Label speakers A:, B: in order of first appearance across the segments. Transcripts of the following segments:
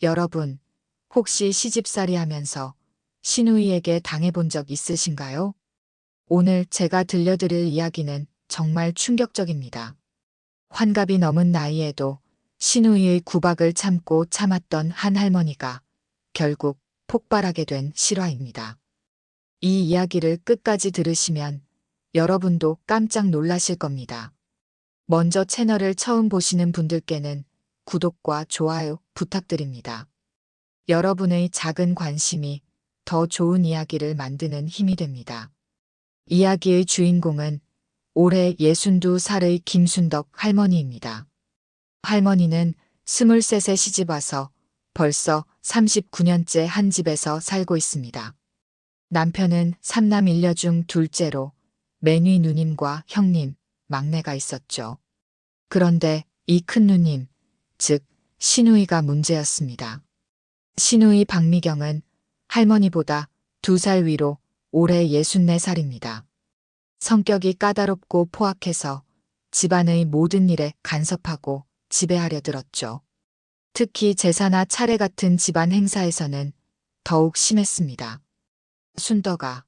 A: 여러분, 혹시 시집살이 하면서 시누이에게 당해본 적 있으신가요? 오늘 제가 들려드릴 이야기는 정말 충격적입니다. 환갑이 넘은 나이에도 시누이의 구박을 참고 참았던 한 할머니가 결국 폭발하게 된 실화입니다. 이 이야기를 끝까지 들으시면 여러분도 깜짝 놀라실 겁니다. 먼저 채널을 처음 보시는 분들께는 구독과 좋아요 부탁드립니다. 여러분의 작은 관심이 더 좋은 이야기를 만드는 힘이 됩니다. 이야기의 주인공은 올해 62살의 김순덕 할머니입니다. 할머니는 23세 시집 와서 벌써 39년째 한 집에서 살고 있습니다. 남편은 삼남 일녀 중 둘째로 매니 누님과 형님, 막내가 있었죠. 그런데 이 큰 누님, 즉 시누이가 문제였습니다. 시누이 박미경은 할머니보다 2살 위로 올해 64살입니다. 성격이 까다롭고 포악해서 집안의 모든 일에 간섭하고 지배하려 들었죠. 특히 제사나 차례 같은 집안 행사에서는 더욱 심했습니다. 순덕아,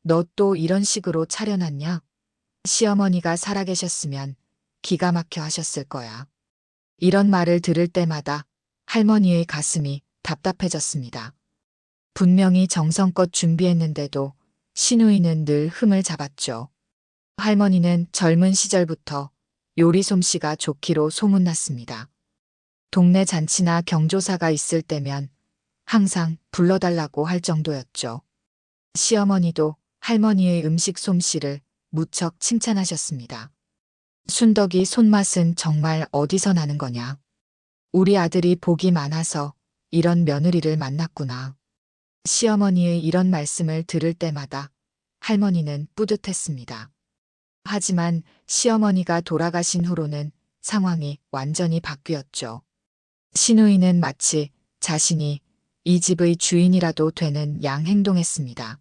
A: 너 또 이런 식으로 차려놨냐? 시어머니가 살아계셨으면 기가 막혀 하셨을 거야. 이런 말을 들을 때마다 할머니의 가슴이 답답해졌습니다. 분명히 정성껏 준비했는데도 시누이는 늘 흠을 잡았죠. 할머니는 젊은 시절부터 요리 솜씨가 좋기로 소문났습니다. 동네 잔치나 경조사가 있을 때면 항상 불러달라고 할 정도였죠. 시어머니도 할머니의 음식 솜씨를 무척 칭찬하셨습니다. 순덕이 손맛은 정말 어디서 나는 거냐. 우리 아들이 복이 많아서 이런 며느리를 만났구나. 시어머니의 이런 말씀을 들을 때마다 할머니는 뿌듯했습니다. 하지만 시어머니가 돌아가신 후로는 상황이 완전히 바뀌었죠. 시누이는 마치 자신이 이 집의 주인이라도 되는 양 행동했습니다.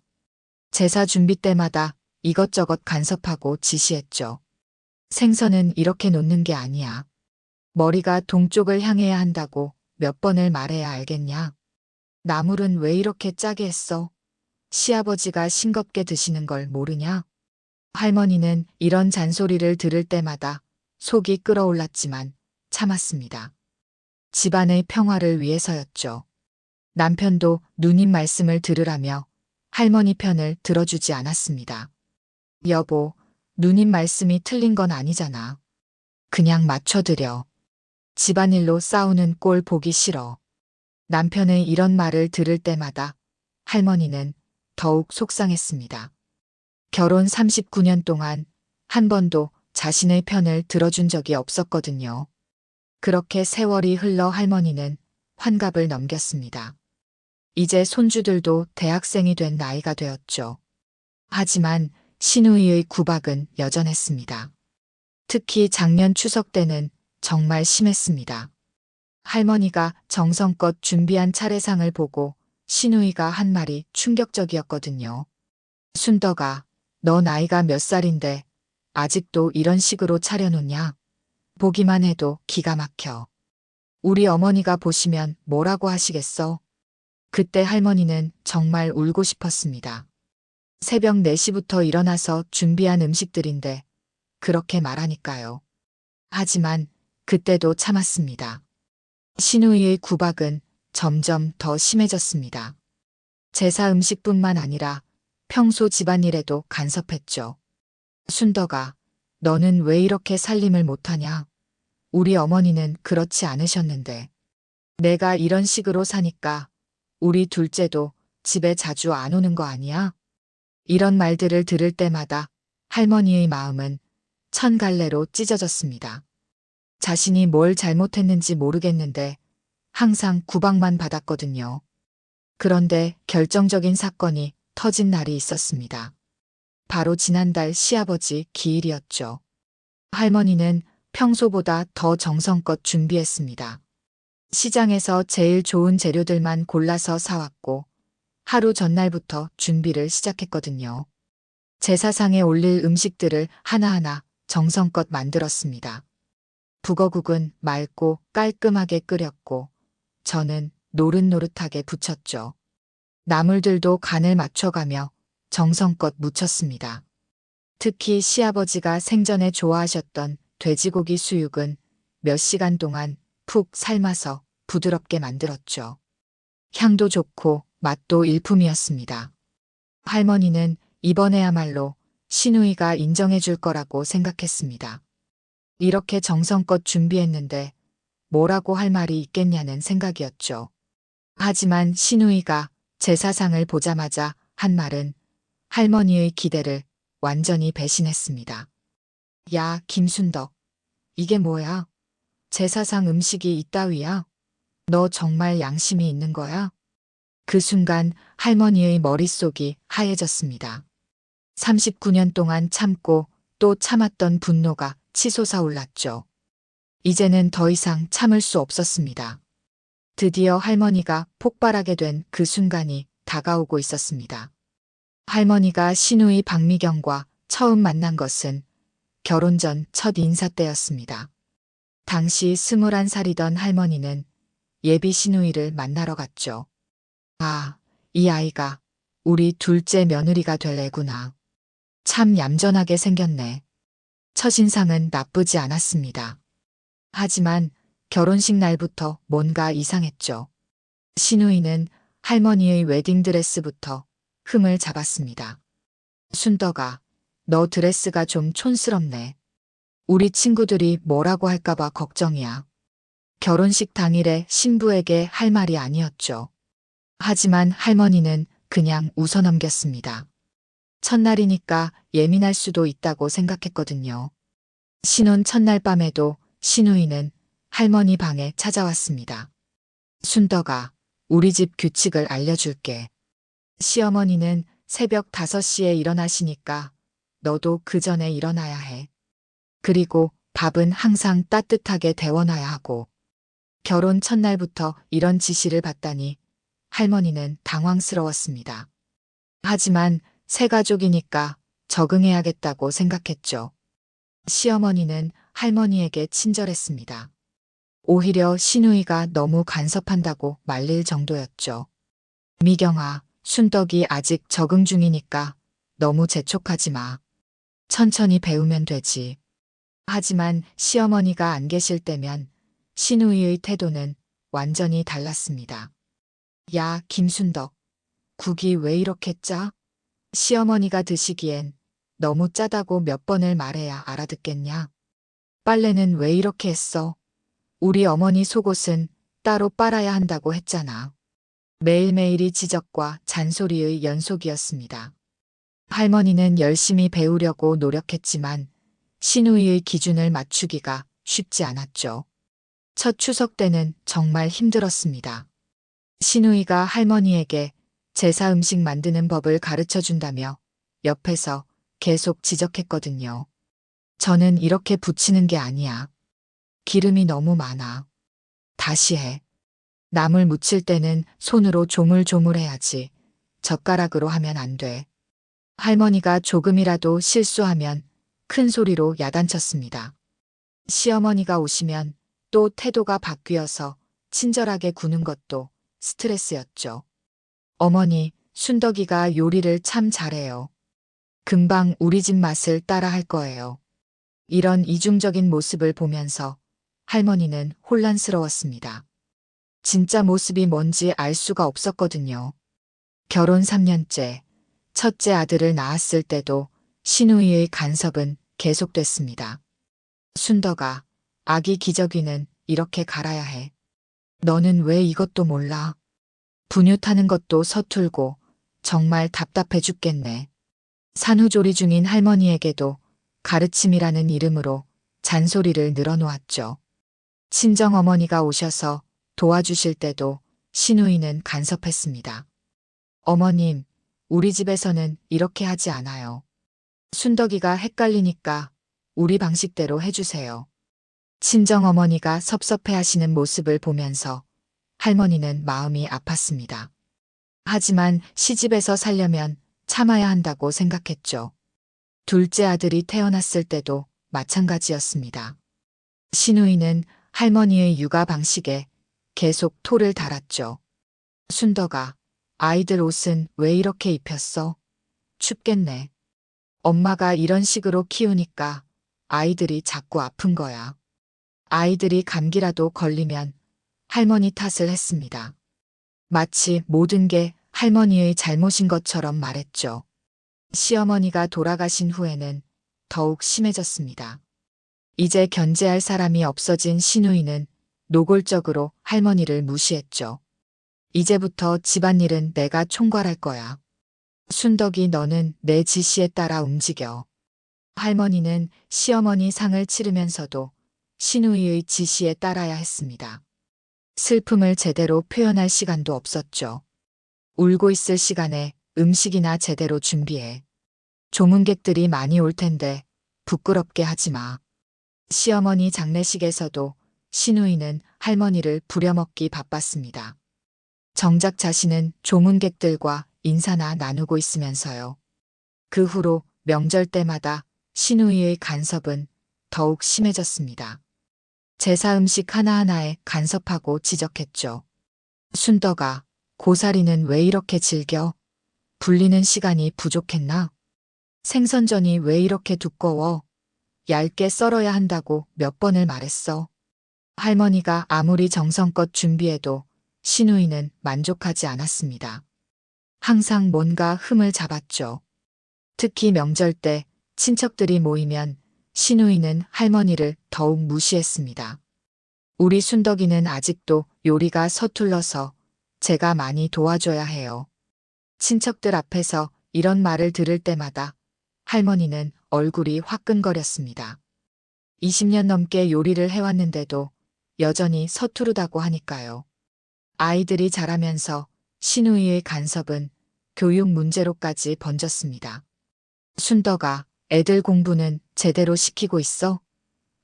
A: 제사 준비 때마다 이것저것 간섭하고 지시했죠. 생선은 이렇게 놓는 게 아니야. 머리가 동쪽을 향해야 한다고 몇 번을 말해야 알겠냐? 나물은 왜 이렇게 짜게 했어? 시아버지가 싱겁게 드시는 걸 모르냐? 할머니는 이런 잔소리를 들을 때마다 속이 끓어올랐지만 참았습니다. 집안의 평화를 위해서였죠. 남편도 누님 말씀을 들으라며 할머니 편을 들어주지 않았습니다. 여보, 누님 말씀이 틀린 건 아니잖아. 그냥 맞춰드려. 집안일로 싸우는 꼴 보기 싫어. 남편의 이런 말을 들을 때마다 할머니는 더욱 속상했습니다. 결혼 39년 동안 한 번도 자신의 편을 들어준 적이 없었거든요. 그렇게 세월이 흘러 할머니는 환갑을 넘겼습니다. 이제 손주들도 대학생이 된 나이가 되었죠. 하지만 시누이의 구박은 여전했습니다. 특히 작년 추석 때는 정말 심했습니다. 할머니가 정성껏 준비한 차례상을 보고 시누이가 한 말이 충격적이었거든요. 순덕아, 너 나이가 몇 살인데 아직도 이런 식으로 차려놓냐? 보기만 해도 기가 막혀. 우리 어머니가 보시면 뭐라고 하시겠어? 그때 할머니는 정말 울고 싶었습니다. 새벽 4시부터 일어나서 준비한 음식들인데 그렇게 말하니까요. 하지만 그때도 참았습니다. 시누이의 구박은 점점 더 심해졌습니다. 제사 음식뿐만 아니라 평소 집안일에도 간섭했죠. 순덕아, 너는 왜 이렇게 살림을 못하냐? 우리 어머니는 그렇지 않으셨는데. 내가 이런 식으로 사니까 우리 둘째도 집에 자주 안 오는 거 아니야? 이런 말들을 들을 때마다 할머니의 마음은 천갈래로 찢어졌습니다. 자신이 뭘 잘못했는지 모르겠는데 항상 구박만 받았거든요. 그런데 결정적인 사건이 터진 날이 있었습니다. 바로 지난달 시아버지 기일이었죠. 할머니는 평소보다 더 정성껏 준비했습니다. 시장에서 제일 좋은 재료들만 골라서 사왔고 하루 전날부터 준비를 시작했거든요. 제사상에 올릴 음식들을 하나하나 정성껏 만들었습니다. 북어국은 맑고 깔끔하게 끓였고 저는 노릇노릇하게 부쳤죠. 나물들도 간을 맞춰가며 정성껏 무쳤습니다. 특히 시아버지가 생전에 좋아하셨던 돼지고기 수육은 몇 시간 동안 푹 삶아서 부드럽게 만들었죠. 향도 좋고 맛도 일품이었습니다. 할머니는 이번에야말로 시누이가 인정해 줄 거라고 생각했습니다. 이렇게 정성껏 준비했는데 뭐라고 할 말이 있겠냐는 생각이었죠. 하지만 시누이가 제사상을 보자마자 한 말은 할머니의 기대를 완전히 배신했습니다. 야, 김순덕. 이게 뭐야? 제사상 음식이 이따위야? 너 정말 양심이 있는 거야? 그 순간 할머니의 머릿속이 하얘졌습니다. 39년 동안 참고 또 참았던 분노가 치솟아 올랐죠. 이제는 더 이상 참을 수 없었습니다. 드디어 할머니가 폭발하게 된 그 순간이 다가오고 있었습니다. 할머니가 시누이 박미경과 처음 만난 것은 결혼 전 첫 인사 때였습니다. 당시 21살이던 할머니는 예비 시누이를 만나러 갔죠. 아, 이 아이가 우리 둘째 며느리가 될 애구나. 참 얌전하게 생겼네. 첫인상은 나쁘지 않았습니다. 하지만 결혼식 날부터 뭔가 이상했죠. 시누이는 할머니의 웨딩드레스부터 흠을 잡았습니다. 순덕아, 너 드레스가 좀 촌스럽네. 우리 친구들이 뭐라고 할까봐 걱정이야. 결혼식 당일에 신부에게 할 말이 아니었죠. 하지만 할머니는 그냥 웃어넘겼습니다. 첫날이니까 예민할 수도 있다고 생각했거든요. 신혼 첫날 밤에도 시누이는 할머니 방에 찾아왔습니다. 순덕아, 우리 집 규칙을 알려줄게. 시어머니는 새벽 5시에 일어나시니까 너도 그 전에 일어나야 해. 그리고 밥은 항상 따뜻하게 데워놔야 하고. 결혼 첫날부터 이런 지시를 받다니 할머니는 당황스러웠습니다. 하지만 새 가족이니까 적응해야겠다고 생각했죠. 시어머니는 할머니에게 친절했습니다. 오히려 시누이가 너무 간섭한다고 말릴 정도였죠. 미경아, 순덕이 아직 적응 중이니까 너무 재촉하지 마. 천천히 배우면 되지. 하지만 시어머니가 안 계실 때면 시누이의 태도는 완전히 달랐습니다. 야, 김순덕. 국이 왜 이렇게 짜? 시어머니가 드시기엔 너무 짜다고 몇 번을 말해야 알아듣겠냐? 빨래는 왜 이렇게 했어? 우리 어머니 속옷은 따로 빨아야 한다고 했잖아. 매일매일이 지적과 잔소리의 연속이었습니다. 할머니는 열심히 배우려고 노력했지만 시누이의 기준을 맞추기가 쉽지 않았죠. 첫 추석 때는 정말 힘들었습니다. 시누이가 할머니에게 제사 음식 만드는 법을 가르쳐 준다며 옆에서 계속 지적했거든요. 저는 이렇게 부치는 게 아니야. 기름이 너무 많아. 다시 해. 나물 무칠 때는 손으로 조물조물 해야지. 젓가락으로 하면 안 돼. 할머니가 조금이라도 실수하면 큰 소리로 야단쳤습니다. 시어머니가 오시면 또 태도가 바뀌어서 친절하게 구는 것도 스트레스였죠. 어머니, 순덕이가 요리를 참 잘해요. 금방 우리 집 맛을 따라 할 거예요. 이런 이중적인 모습을 보면서 할머니는 혼란스러웠습니다. 진짜 모습이 뭔지 알 수가 없었거든요. 결혼 3년째, 첫째 아들을 낳았을 때도 시누이의 간섭은 계속됐습니다. 순덕아, 아기 기저귀는 이렇게 갈아야 해. 너는 왜 이것도 몰라? 분유 타는 것도 서툴고 정말 답답해 죽겠네. 산후조리 중인 할머니에게도 가르침이라는 이름으로 잔소리를 늘어놓았죠. 친정어머니가 오셔서 도와주실 때도 시누이는 간섭했습니다. 어머님, 우리 집에서는 이렇게 하지 않아요. 순덕이가 헷갈리니까 우리 방식대로 해주세요. 친정어머니가 섭섭해하시는 모습을 보면서 할머니는 마음이 아팠습니다. 하지만 시집에서 살려면 참아야 한다고 생각했죠. 둘째 아들이 태어났을 때도 마찬가지였습니다. 시누이는 할머니의 육아 방식에 계속 토를 달았죠. 순덕아, 아이들 옷은 왜 이렇게 입혔어? 춥겠네. 엄마가 이런 식으로 키우니까 아이들이 자꾸 아픈 거야. 아이들이 감기라도 걸리면 할머니 탓을 했습니다. 마치 모든 게 할머니의 잘못인 것처럼 말했죠. 시어머니가 돌아가신 후에는 더욱 심해졌습니다. 이제 견제할 사람이 없어진 시누이는 노골적으로 할머니를 무시했죠. 이제부터 집안일은 내가 총괄할 거야. 순덕이 너는 내 지시에 따라 움직여. 할머니는 시어머니 상을 치르면서도 시누이의 지시에 따라야 했습니다. 슬픔을 제대로 표현할 시간도 없었죠. 울고 있을 시간에 음식이나 제대로 준비해. 조문객들이 많이 올 텐데 부끄럽게 하지 마. 시어머니 장례식에서도 시누이는 할머니를 부려먹기 바빴습니다. 정작 자신은 조문객들과 인사나 나누고 있으면서요. 그 후로 명절 때마다 시누이의 간섭은 더욱 심해졌습니다. 제사 음식 하나하나에 간섭하고 지적했죠. 순덕아, 고사리는 왜 이렇게 질겨? 불리는 시간이 부족했나? 생선전이 왜 이렇게 두꺼워? 얇게 썰어야 한다고 몇 번을 말했어. 할머니가 아무리 정성껏 준비해도 시누이는 만족하지 않았습니다. 항상 뭔가 흠을 잡았죠. 특히 명절 때 친척들이 모이면 시누이는 할머니를 더욱 무시했습니다. 우리 순덕이는 아직도 요리가 서툴러서 제가 많이 도와줘야 해요. 친척들 앞에서 이런 말을 들을 때마다 할머니는 얼굴이 화끈거렸습니다. 20년 넘게 요리를 해왔는데도 여전히 서투르다고 하니까요. 아이들이 자라면서 시누이의 간섭은 교육 문제로까지 번졌습니다. 순덕아, 애들 공부는 제대로 시키고 있어?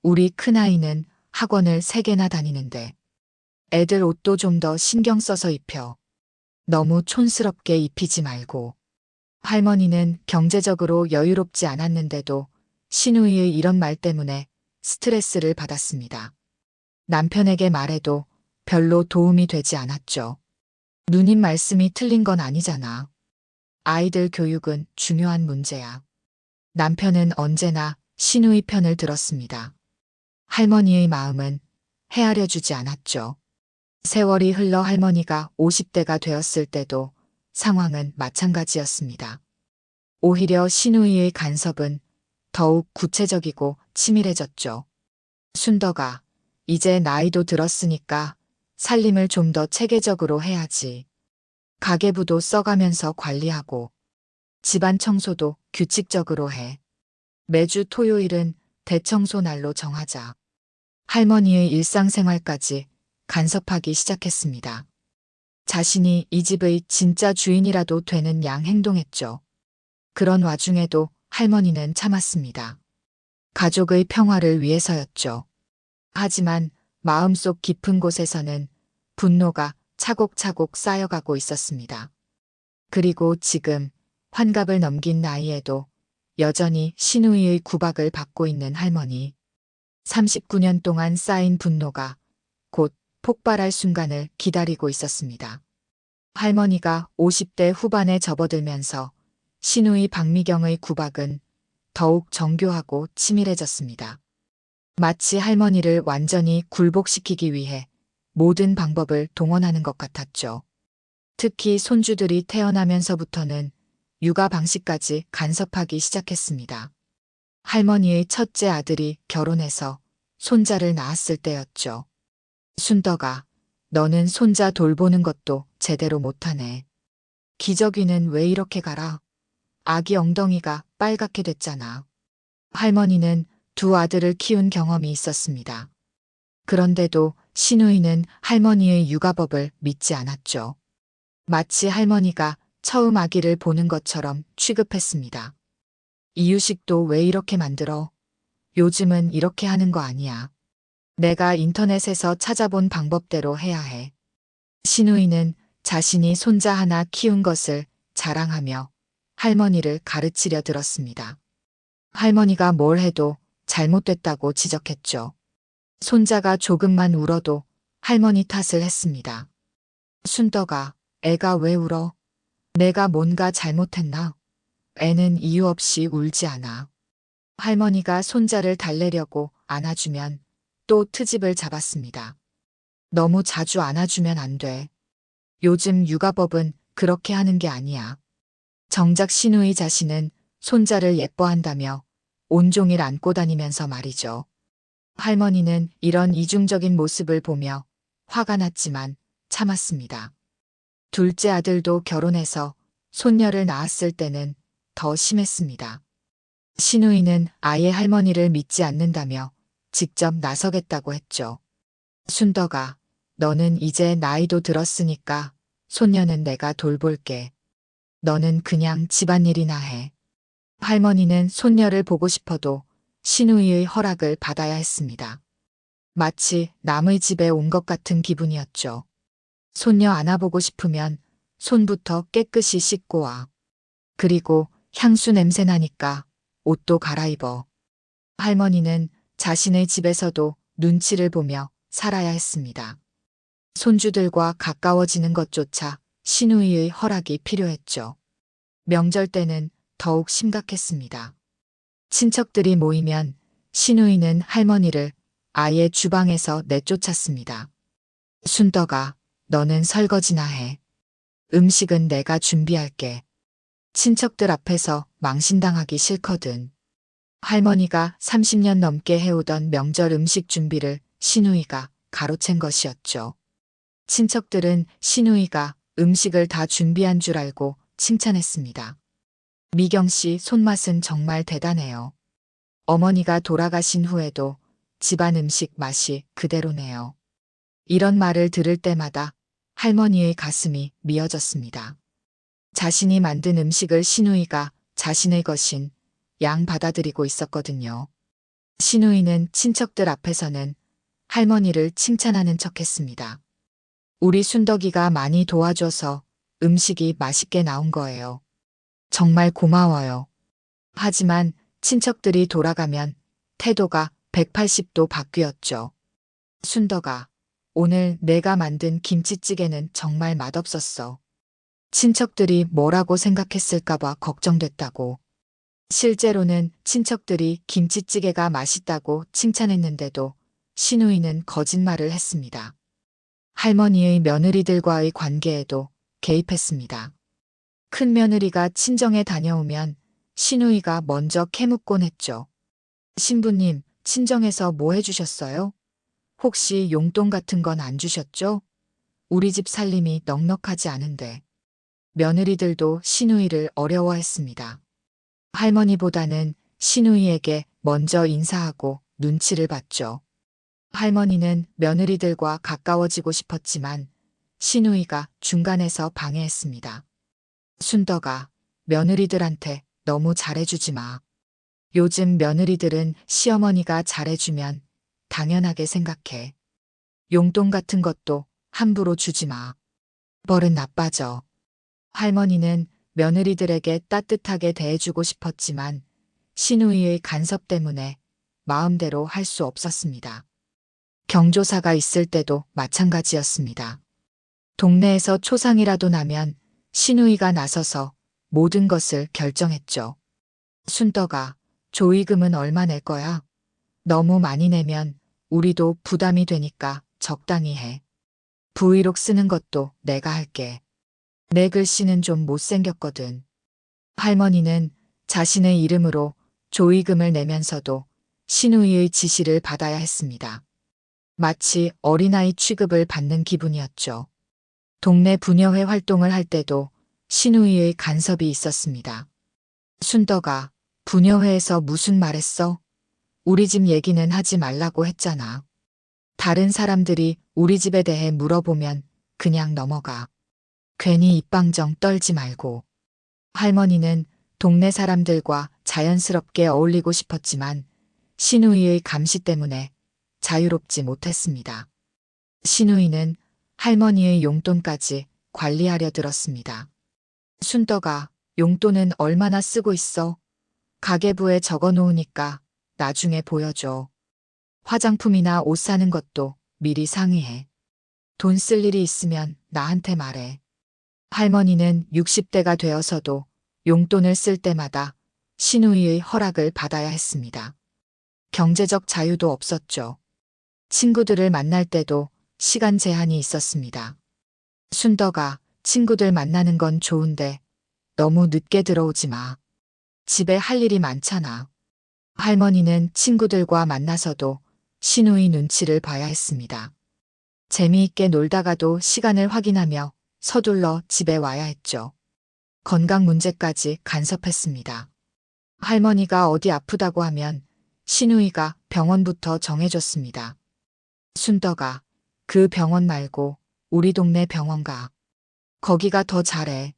A: 우리 큰아이는 학원을 3개나 다니는데. 애들 옷도 좀 더 신경 써서 입혀. 너무 촌스럽게 입히지 말고. 할머니는 경제적으로 여유롭지 않았는데도 시누이의 이런 말 때문에 스트레스를 받았습니다. 남편에게 말해도 별로 도움이 되지 않았죠. 누님 말씀이 틀린 건 아니잖아. 아이들 교육은 중요한 문제야. 남편은 언제나 시누이 편을 들었습니다. 할머니의 마음은 헤아려 주지 않았죠. 세월이 흘러 할머니가 50대가 되었을 때도 상황은 마찬가지였습니다. 오히려 시누이의 간섭은 더욱 구체적이고 치밀해졌죠. 순덕아, 이제 나이도 들었으니까 살림을 좀 더 체계적으로 해야지. 가계부도 써가면서 관리하고 집안 청소도 규칙적으로 해. 매주 토요일은 대청소 날로 정하자. 할머니의 일상생활까지 간섭하기 시작했습니다. 자신이 이 집의 진짜 주인이라도 되는 양 행동했죠. 그런 와중에도 할머니는 참았습니다. 가족의 평화를 위해서였죠. 하지만 마음속 깊은 곳에서는 분노가 차곡차곡 쌓여가고 있었습니다. 그리고 지금 환갑을 넘긴 나이에도 여전히 시누이의 구박을 받고 있는 할머니. 39년 동안 쌓인 분노가 곧 폭발할 순간을 기다리고 있었습니다. 할머니가 50대 후반에 접어들면서 시누이 박미경의 구박은 더욱 정교하고 치밀해졌습니다. 마치 할머니를 완전히 굴복시키기 위해 모든 방법을 동원하는 것 같았죠. 특히 손주들이 태어나면서부터는 육아 방식까지 간섭하기 시작했습니다. 할머니의 첫째 아들이 결혼해서 손자를 낳았을 때였죠. 순덕아, 너는 손자 돌보는 것도 제대로 못하네. 기저귀는 왜 이렇게 갈아? 아기 엉덩이가 빨갛게 됐잖아. 할머니는 2 아들을 키운 경험이 있었습니다. 그런데도 시누이는 할머니의 육아법을 믿지 않았죠. 마치 할머니가 처음 아기를 보는 것처럼 취급했습니다. 이유식도 왜 이렇게 만들어? 요즘은 이렇게 하는 거 아니야. 내가 인터넷에서 찾아본 방법대로 해야 해. 시누이는 자신이 손자 하나 키운 것을 자랑하며 할머니를 가르치려 들었습니다. 할머니가 뭘 해도 잘못됐다고 지적했죠. 손자가 조금만 울어도 할머니 탓을 했습니다. 순덕아, 애가 왜 울어? 내가 뭔가 잘못했나? 애는 이유 없이 울지 않아. 할머니가 손자를 달래려고 안아주면 또 트집을 잡았습니다. 너무 자주 안아주면 안 돼. 요즘 육아법은 그렇게 하는 게 아니야. 정작 신우이 자신은 손자를 예뻐한다며 온종일 안고 다니면서 말이죠. 할머니는 이런 이중적인 모습을 보며 화가 났지만 참았습니다. 둘째 아들도 결혼해서 손녀를 낳았을 때는 더 심했습니다. 신우이는 아예 할머니를 믿지 않는다며 직접 나서겠다고 했죠. 순덕아, 너는 이제 나이도 들었으니까 손녀는 내가 돌볼게. 너는 그냥 집안일이나 해. 할머니는 손녀를 보고 싶어도 신우이의 허락을 받아야 했습니다. 마치 남의 집에 온 것 같은 기분이었죠. 손녀 안아보고 싶으면 손부터 깨끗이 씻고 와. 그리고 향수 냄새 나니까 옷도 갈아입어. 할머니는 자신의 집에서도 눈치를 보며 살아야 했습니다. 손주들과 가까워지는 것조차 신우이의 허락이 필요했죠. 명절 때는 더욱 심각했습니다. 친척들이 모이면 신우이는 할머니를 아예 주방에서 내쫓았습니다. 순덕아, 너는 설거지나 해. 음식은 내가 준비할게. 친척들 앞에서 망신당하기 싫거든. 할머니가 30년 넘게 해오던 명절 음식 준비를 신우이가 가로챈 것이었죠. 친척들은 신우이가 음식을 다 준비한 줄 알고 칭찬했습니다. 미경 씨 손맛은 정말 대단해요. 어머니가 돌아가신 후에도 집안 음식 맛이 그대로네요. 이런 말을 들을 때마다 할머니의 가슴이 미어졌습니다. 자신이 만든 음식을 신우이가 자신의 것인 양 받아들이고 있었거든요. 신우이는 친척들 앞에서는 할머니를 칭찬하는 척했습니다. 우리 순덕이가 많이 도와줘서 음식이 맛있게 나온 거예요. 정말 고마워요. 하지만 친척들이 돌아가면 태도가 180도 바뀌었죠. 순덕아, 오늘 내가 만든 김치찌개는 정말 맛없었어. 친척들이 뭐라고 생각했을까봐 걱정됐다고. 실제로는 친척들이 김치찌개가 맛있다고 칭찬했는데도 신우이는 거짓말을 했습니다. 할머니의 며느리들과의 관계에도 개입했습니다. 큰 며느리가 친정에 다녀오면 신우이가 먼저 캐묻곤 했죠. 신부님, 친정에서 뭐 해주셨어요? 혹시 용돈 같은 건 안 주셨죠? 우리 집 살림이 넉넉하지 않은데. 며느리들도 신우이를 어려워했습니다. 할머니보다는 신우이에게 먼저 인사하고 눈치를 봤죠. 할머니는 며느리들과 가까워지고 싶었지만 신우이가 중간에서 방해했습니다. 순덕아, 며느리들한테 너무 잘해주지 마. 요즘 며느리들은 시어머니가 잘해주면 당연하게 생각해. 용돈 같은 것도 함부로 주지 마. 버릇 나빠져. 할머니는 며느리들에게 따뜻하게 대해주고 싶었지만 신우이의 간섭 때문에 마음대로 할 수 없었습니다. 경조사가 있을 때도 마찬가지였습니다. 동네에서 초상이라도 나면 신우이가 나서서 모든 것을 결정했죠. 순덕아, 조의금은 얼마 낼 거야? 너무 많이 내면 우리도 부담이 되니까 적당히 해. 부의록 쓰는 것도 내가 할게. 내 글씨는 좀 못생겼거든. 할머니는 자신의 이름으로 조의금을 내면서도 신우이의 지시를 받아야 했습니다. 마치 어린아이 취급을 받는 기분이었죠. 동네 부녀회 활동을 할 때도 신우이의 간섭이 있었습니다. 순덕아, 부녀회에서 무슨 말 했어? 우리 집 얘기는 하지 말라고 했잖아. 다른 사람들이 우리 집에 대해 물어보면 그냥 넘어가. 괜히 입방정 떨지 말고. 할머니는 동네 사람들과 자연스럽게 어울리고 싶었지만 신우이의 감시 때문에 자유롭지 못했습니다. 신우이는 할머니의 용돈까지 관리하려 들었습니다. 순덕아, 용돈은 얼마나 쓰고 있어? 가계부에 적어 놓으니까 나중에 보여줘. 화장품이나 옷 사는 것도 미리 상의해. 돈 쓸 일이 있으면 나한테 말해. 할머니는 60대가 되어서도 용돈을 쓸 때마다 시누이의 허락을 받아야 했습니다. 경제적 자유도 없었죠. 친구들을 만날 때도 시간 제한이 있었습니다. 순덕아, 친구들 만나는 건 좋은데 너무 늦게 들어오지 마. 집에 할 일이 많잖아. 할머니는 친구들과 만나서도 시누이 눈치를 봐야 했습니다. 재미있게 놀다가도 시간을 확인하며 서둘러 집에 와야 했죠. 건강 문제까지 간섭했습니다. 할머니가 어디 아프다고 하면 시누이가 병원부터 정해줬습니다. 순덕아, 그 병원 말고 우리 동네 병원 가. 거기가 더 잘해.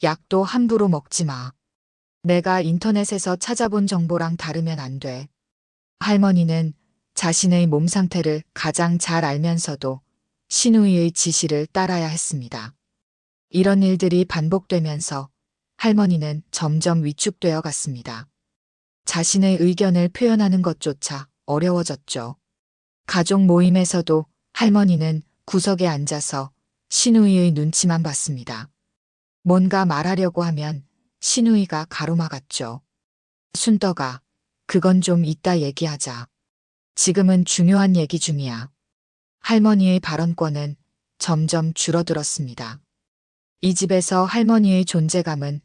A: 약도 함부로 먹지 마. 내가 인터넷에서 찾아본 정보랑 다르면 안 돼. 할머니는 자신의 몸 상태를 가장 잘 알면서도 시누이의 지시를 따라야 했습니다. 이런 일들이 반복되면서 할머니는 점점 위축되어 갔습니다. 자신의 의견을 표현하는 것조차 어려워졌죠. 가족 모임에서도 할머니는 구석에 앉아서 시누이의 눈치만 봤습니다. 뭔가 말하려고 하면 시누이가 가로막았죠. 순덕아, 그건 좀 이따 얘기하자. 지금은 중요한 얘기 중이야. 할머니의 발언권은 점점 줄어들었습니다. 이 집에서 할머니의 존재감은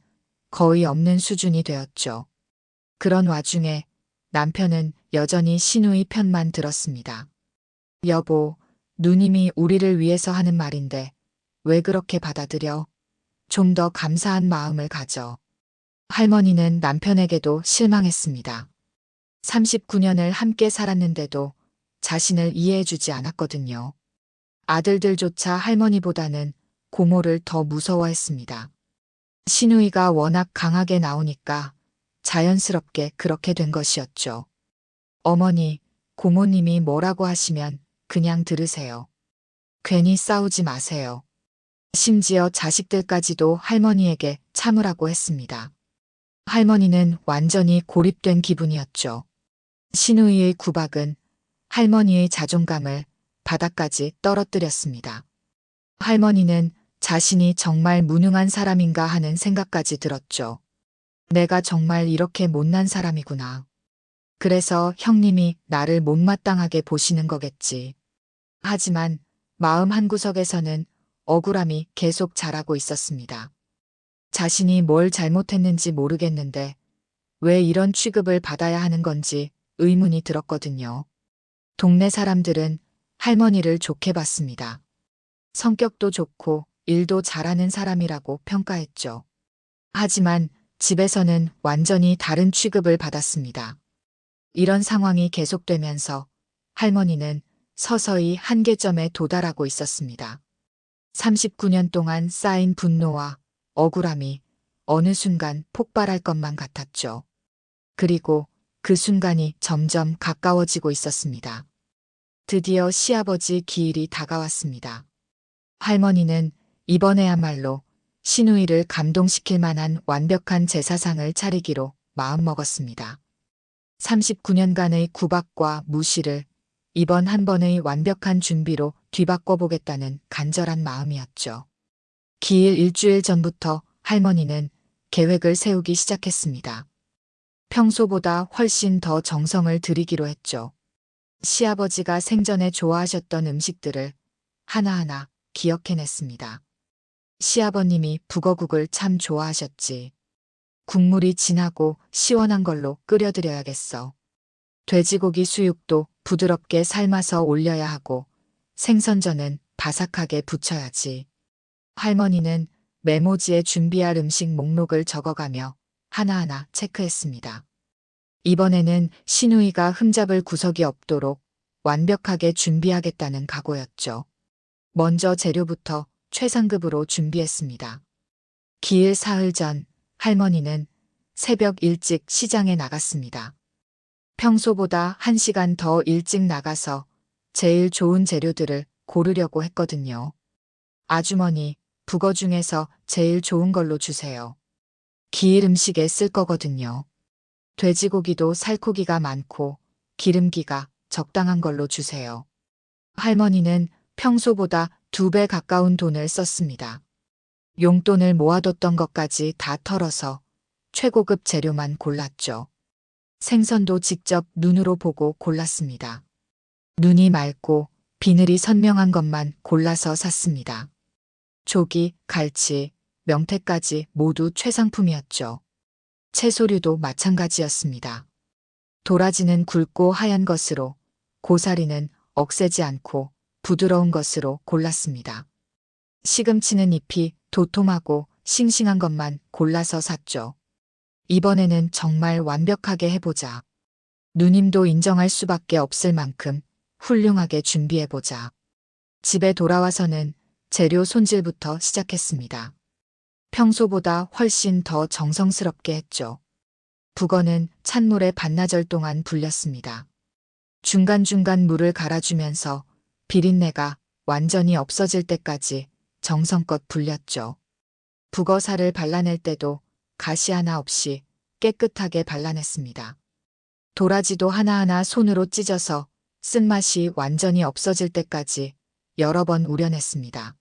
A: 거의 없는 수준이 되었죠. 그런 와중에 남편은 여전히 시누이 편만 들었습니다. 여보, 누님이 우리를 위해서 하는 말인데 왜 그렇게 받아들여? 좀 더 감사한 마음을 가져. 할머니는 남편에게도 실망했습니다. 39년을 함께 살았는데도 자신을 이해해주지 않았거든요. 아들들조차 할머니보다는 고모를 더 무서워했습니다. 시누이가 워낙 강하게 나오니까 자연스럽게 그렇게 된 것이었죠. 어머니, 고모님이 뭐라고 하시면 그냥 들으세요. 괜히 싸우지 마세요. 심지어 자식들까지도 할머니에게 참으라고 했습니다. 할머니는 완전히 고립된 기분이었죠. 시누이의 구박은 할머니의 자존감을 바닥까지 떨어뜨렸습니다. 할머니는 자신이 정말 무능한 사람인가 하는 생각까지 들었죠. 내가 정말 이렇게 못난 사람이구나. 그래서 형님이 나를 못마땅하게 보시는 거겠지. 하지만 마음 한구석에서는 억울함이 계속 자라고 있었습니다. 자신이 뭘 잘못했는지 모르겠는데 왜 이런 취급을 받아야 하는 건지 의문이 들었거든요. 동네 사람들은 할머니를 좋게 봤습니다. 성격도 좋고 일도 잘하는 사람이라고 평가했죠. 하지만 집에서는 완전히 다른 취급을 받았습니다. 이런 상황이 계속되면서 할머니는 서서히 한계점에 도달하고 있었습니다. 39년 동안 쌓인 분노와 억울함이 어느 순간 폭발할 것만 같았죠. 그리고 그 순간이 점점 가까워지고 있었습니다. 드디어 시아버지 기일이 다가왔습니다. 할머니는 이번에야말로 시누이를 감동시킬 만한 완벽한 제사상을 차리기로 마음먹었습니다. 39년간의 구박과 무시를 이번 한 번의 완벽한 준비로 뒤바꿔보겠다는 간절한 마음이었죠. 기일 일주일 전부터 할머니는 계획을 세우기 시작했습니다. 평소보다 훨씬 더 정성을 들이기로 했죠. 시아버지가 생전에 좋아하셨던 음식들을 하나하나 기억해냈습니다. 시아버님이 북어국을 참 좋아하셨지. 국물이 진하고 시원한 걸로 끓여드려야겠어. 돼지고기 수육도 부드럽게 삶아서 올려야 하고 생선전은 바삭하게 부쳐야지. 할머니는 메모지에 준비할 음식 목록을 적어가며 하나하나 체크했습니다. 이번에는 시누이가 흠잡을 구석이 없도록 완벽하게 준비하겠다는 각오였죠. 먼저 재료부터 최상급으로 준비했습니다. 기일 사흘 전 할머니는 새벽 일찍 시장에 나갔습니다. 평소보다 1시간 더 일찍 나가서 제일 좋은 재료들을 고르려고 했거든요. 아주머니, 북어 중에서 제일 좋은 걸로 주세요. 기일 음식에 쓸 거거든요. 돼지고기도 살코기가 많고 기름기가 적당한 걸로 주세요. 할머니는 평소보다 2배 가까운 돈을 썼습니다. 용돈을 모아뒀던 것까지 다 털어서 최고급 재료만 골랐죠. 생선도 직접 눈으로 보고 골랐습니다. 눈이 맑고 비늘이 선명한 것만 골라서 샀습니다. 조기, 갈치, 명태까지 모두 최상품이었죠. 채소류도 마찬가지였습니다. 도라지는 굵고 하얀 것으로, 고사리는 억세지 않고 부드러운 것으로 골랐습니다. 시금치는 잎이 도톰하고 싱싱한 것만 골라서 샀죠. 이번에는 정말 완벽하게 해보자. 누님도 인정할 수밖에 없을 만큼 훌륭하게 준비해보자. 집에 돌아와서는 재료 손질부터 시작했습니다. 평소보다 훨씬 더 정성스럽게 했죠. 북어는 찬물에 반나절 동안 불렸습니다. 중간중간 물을 갈아주면서 비린내가 완전히 없어질 때까지 정성껏 불렸죠. 북어살을 발라낼 때도 가시 하나 없이 깨끗하게 발라냈습니다. 도라지도 하나하나 손으로 찢어서 쓴맛이 완전히 없어질 때까지 여러 번 우려냈습니다.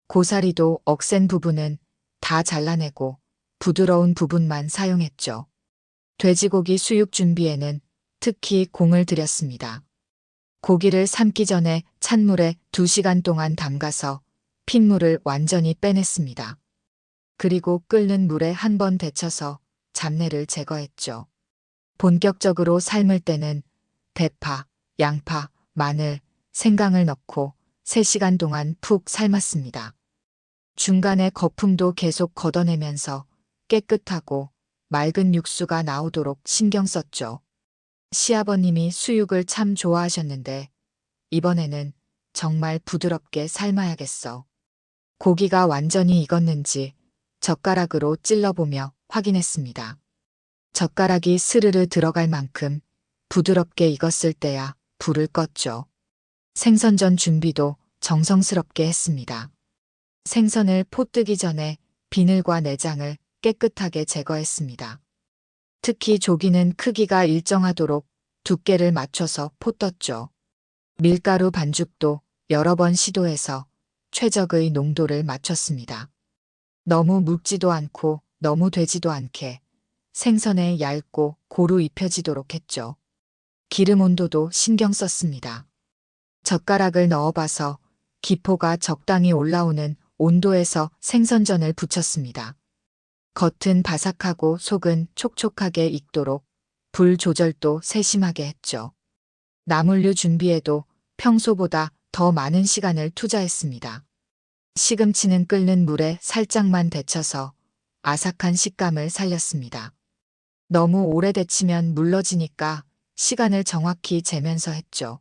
A: 고사리도 억센 부분은 다 잘라내고 부드러운 부분만 사용했죠. 돼지고기 수육 준비에는 특히 공을 들였습니다. 고기를 삶기 전에 찬물에 2시간 동안 담가서 핏물을 완전히 빼냈습니다. 그리고 끓는 물에 한 번 데쳐서 잡내를 제거했죠. 본격적으로 삶을 때는 대파, 양파, 마늘, 생강을 넣고 3시간 동안 푹 삶았습니다. 중간에 거품도 계속 걷어내면서 깨끗하고 맑은 육수가 나오도록 신경 썼죠. 시아버님이 수육을 참 좋아하셨는데 이번에는 정말 부드럽게 삶아야겠어. 고기가 완전히 익었는지 젓가락으로 찔러보며 확인했습니다. 젓가락이 스르르 들어갈 만큼 부드럽게 익었을 때야 불을 껐죠. 생선전 준비도 정성스럽게 했습니다. 생선을 포 뜨기 전에 비늘과 내장을 깨끗하게 제거했습니다. 특히 조기는 크기가 일정하도록 두께를 맞춰서 포 떴죠. 밀가루 반죽도 여러 번 시도해서 최적의 농도를 맞췄습니다. 너무 묽지도 않고 너무 되지도 않게 생선에 얇고 고루 입혀지도록 했죠. 기름 온도도 신경 썼습니다. 젓가락을 넣어봐서 기포가 적당히 올라오는 온도에서 생선전을 부쳤습니다. 겉은 바삭하고 속은 촉촉하게 익도록 불 조절도 세심하게 했죠. 나물류 준비에도 평소보다 더 많은 시간을 투자했습니다. 시금치는 끓는 물에 살짝만 데쳐서 아삭한 식감을 살렸습니다. 너무 오래 데치면 물러지니까 시간을 정확히 재면서 했죠.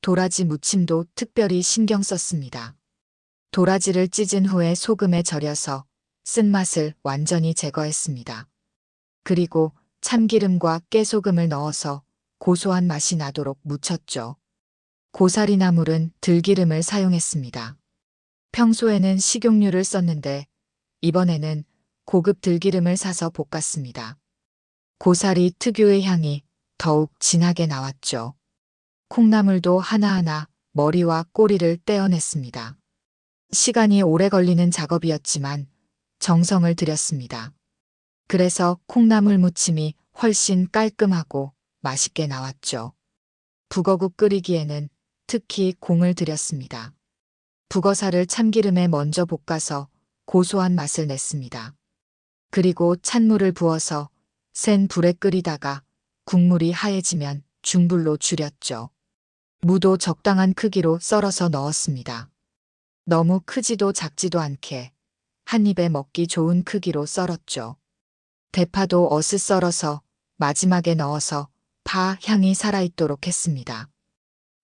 A: 도라지 무침도 특별히 신경 썼습니다. 도라지를 찢은 후에 소금에 절여서 쓴맛을 완전히 제거했습니다. 그리고 참기름과 깨소금을 넣어서 고소한 맛이 나도록 무쳤죠. 고사리 나물은 들기름을 사용했습니다. 평소에는 식용유를 썼는데 이번에는 고급 들기름을 사서 볶았습니다. 고사리 특유의 향이 더욱 진하게 나왔죠. 콩나물도 하나하나 머리와 꼬리를 떼어냈습니다. 시간이 오래 걸리는 작업이었지만 정성을 들였습니다. 그래서 콩나물 무침이 훨씬 깔끔하고 맛있게 나왔죠. 북어국 끓이기에는 특히 공을 들였습니다. 북어살을 참기름에 먼저 볶아서 고소한 맛을 냈습니다. 그리고 찬물을 부어서 센 불에 끓이다가 국물이 하얘지면 중불로 줄였죠. 무도 적당한 크기로 썰어서 넣었습니다. 너무 크지도 작지도 않게 한 입에 먹기 좋은 크기로 썰었죠. 대파도 어슷 썰어서 마지막에 넣어서 파 향이 살아있도록 했습니다.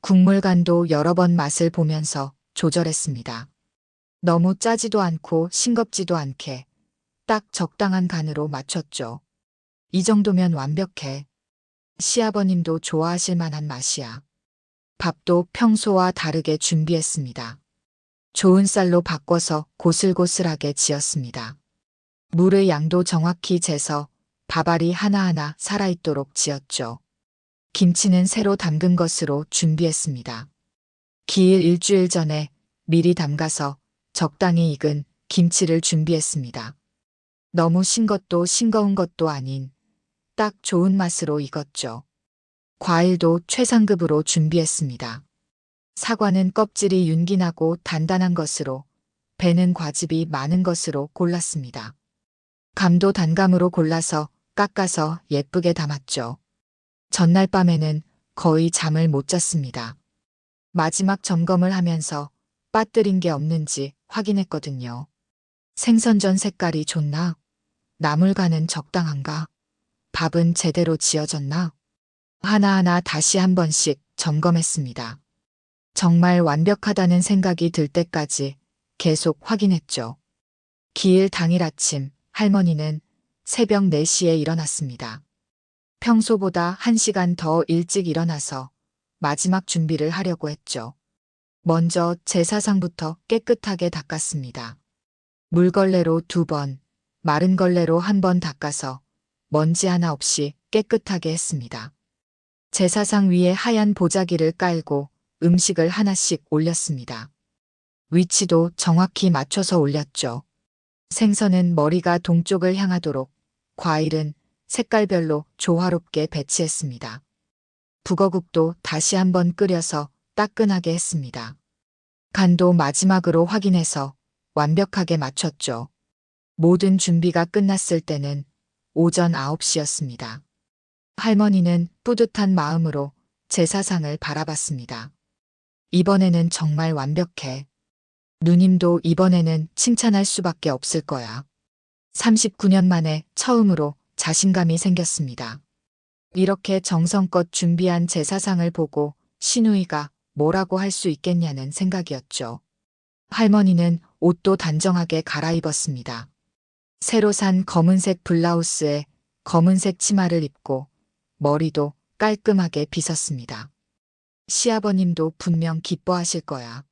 A: 국물 간도 여러 번 맛을 보면서 조절했습니다. 너무 짜지도 않고 싱겁지도 않게 딱 적당한 간으로 맞췄죠. 이 정도면 완벽해. 시아버님도 좋아하실 만한 맛이야. 밥도 평소와 다르게 준비했습니다. 좋은 쌀로 바꿔서 고슬고슬하게 지었습니다. 물의 양도 정확히 재서 밥알이 하나하나 살아있도록 지었죠. 김치는 새로 담근 것으로 준비했습니다. 기일 일주일 전에 미리 담가서 적당히 익은 김치를 준비했습니다. 너무 신 것도 싱거운 것도 아닌 딱 좋은 맛으로 익었죠. 과일도 최상급으로 준비했습니다. 사과는 껍질이 윤기나고 단단한 것으로, 배는 과즙이 많은 것으로 골랐습니다. 감도 단감으로 골라서 깎아서 예쁘게 담았죠. 전날 밤에는 거의 잠을 못 잤습니다. 마지막 점검을 하면서 빠뜨린 게 없는지 확인했거든요. 생선전 색깔이 좋나? 나물간은 적당한가? 밥은 제대로 지어졌나? 하나하나 다시 한 번씩 점검했습니다. 정말 완벽하다는 생각이 들 때까지 계속 확인했죠. 기일 당일 아침 할머니는 새벽 4시에 일어났습니다. 평소보다 1시간 더 일찍 일어나서 마지막 준비를 하려고 했죠. 먼저 제사상부터 깨끗하게 닦았습니다. 물걸레로 2번, 마른 걸레로 1번 닦아서 먼지 하나 없이 깨끗하게 했습니다. 제사상 위에 하얀 보자기를 깔고 음식을 하나씩 올렸습니다. 위치도 정확히 맞춰서 올렸죠. 생선은 머리가 동쪽을 향하도록, 과일은 색깔별로 조화롭게 배치했습니다. 북어국도 다시 한번 끓여서 따끈하게 했습니다. 간도 마지막으로 확인해서 완벽하게 맞췄죠. 모든 준비가 끝났을 때는 오전 9시였습니다. 할머니는 뿌듯한 마음으로 제사상을 바라봤습니다. 이번에는 정말 완벽해. 누님도 이번에는 칭찬할 수밖에 없을 거야. 39년 만에 처음으로 자신감이 생겼습니다. 이렇게 정성껏 준비한 제사상을 보고 시누이가 뭐라고 할 수 있겠냐는 생각이었죠. 할머니는 옷도 단정하게 갈아입었습니다. 새로 산 검은색 블라우스에 검은색 치마를 입고 머리도 깔끔하게 빗었습니다. 시아버님도 분명 기뻐하실 거야.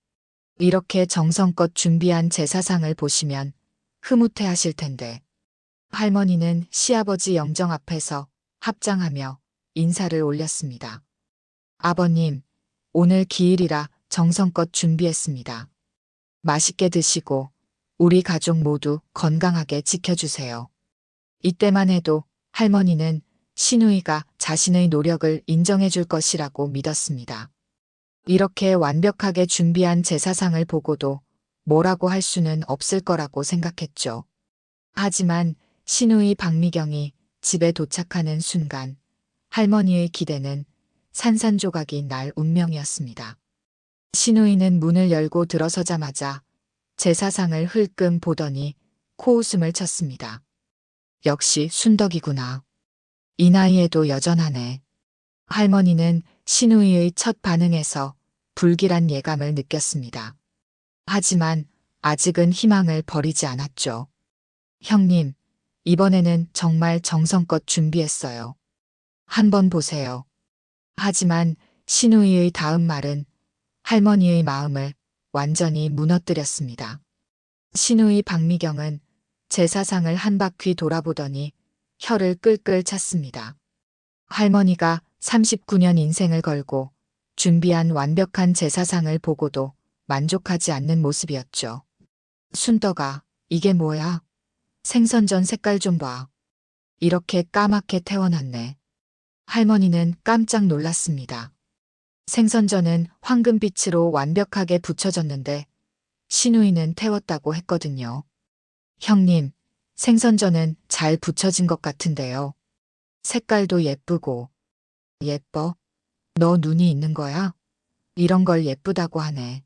A: 이렇게 정성껏 준비한 제사상을 보시면 흐뭇해하실 텐데. 할머니는 시아버지 영정 앞에서 합장하며 인사를 올렸습니다. 아버님, 오늘 기일이라 정성껏 준비했습니다. 맛있게 드시고 우리 가족 모두 건강하게 지켜주세요. 이때만 해도 할머니는 시누이가 자신의 노력을 인정해 줄 것이라고 믿었습니다. 이렇게 완벽하게 준비한 제사상을 보고도 뭐라고 할 수는 없을 거라고 생각했죠. 하지만 시누이 박미경이 집에 도착하는 순간 할머니의 기대는 산산조각이 날 운명이었습니다. 시누이는 문을 열고 들어서자마자 제사상을 흘끔 보더니 코웃음을 쳤습니다. 역시 순덕이구나. 이 나이에도 여전하네. 할머니는 시누이의 첫 반응에서 불길한 예감을 느꼈습니다. 하지만 아직은 희망을 버리지 않았죠. 형님, 이번에는 정말 정성껏 준비했어요. 한번 보세요. 하지만 시누이의 다음 말은 할머니의 마음을 완전히 무너뜨렸습니다. 시누이 박미경은 제사상을 한 바퀴 돌아보더니 혀를 끌끌 찼습니다. 할머니가 39년 인생을 걸고 준비한 완벽한 제사상을 보고도 만족하지 않는 모습이었죠. 순떡아, 이게 뭐야? 생선전 색깔 좀 봐. 이렇게 까맣게 태워놨네. 할머니는 깜짝 놀랐습니다. 생선전은 황금빛으로 완벽하게 붙여졌는데 시누이는 태웠다고 했거든요. 형님, 생선전은 잘 붙여진 것 같은데요. 색깔도 예쁘고. 예뻐? 너 눈이 있는 거야? 이런 걸 예쁘다고 하네.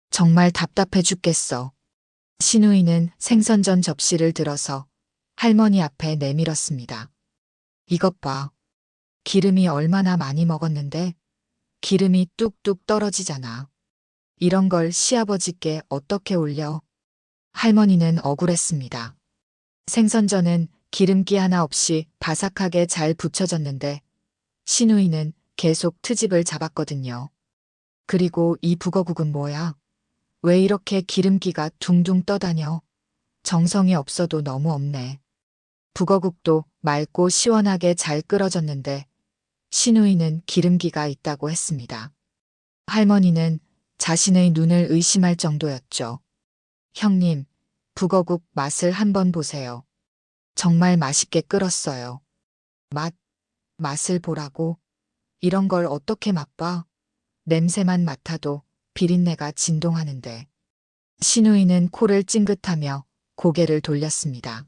A: 정말 답답해 죽겠어. 시누이는 생선전 접시를 들어서 할머니 앞에 내밀었습니다. 이것 봐. 기름이 얼마나 많이 먹었는데 기름이 뚝뚝 떨어지잖아. 이런 걸 시아버지께 어떻게 올려? 할머니는 억울했습니다. 생선전은 기름기 하나 없이 바삭하게 잘 붙여졌는데 시누이는 계속 트집을 잡았거든요. 그리고 이 북어국은 뭐야? 왜 이렇게 기름기가 둥둥 떠다녀? 정성이 없어도 너무 없네. 북어국도 맑고 시원하게 잘 끓어졌는데 시누이는 기름기가 있다고 했습니다. 할머니는 자신의 눈을 의심할 정도였죠. 형님, 북어국 맛을 한번 보세요. 정말 맛있게 끓었어요. 맛을 보라고? 이런 걸 어떻게 맛봐? 냄새만 맡아도 비린내가 진동하는데. 신우이는 코를 찡긋하며 고개를 돌렸습니다.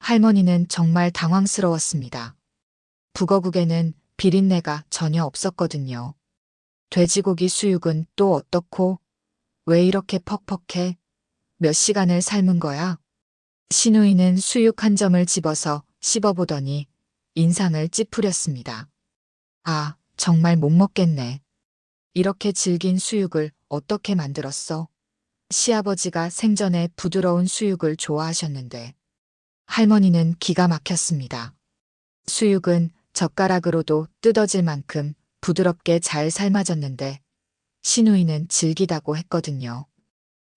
A: 할머니는 정말 당황스러웠습니다. 북어국에는 비린내가 전혀 없었거든요. 돼지고기 수육은 또 어떻고? 왜 이렇게 퍽퍽해? 몇 시간을 삶은 거야? 신우이는 수육 한 점을 집어서 씹어보더니 인상을 찌푸렸습니다. 아, 정말 못 먹겠네. 이렇게 질긴 수육을 어떻게 만들었어? 시아버지가 생전에 부드러운 수육을 좋아하셨는데. 할머니는 기가 막혔습니다. 수육은 젓가락으로도 뜯어질 만큼 부드럽게 잘 삶아졌는데 신우이는 질기다고 했거든요.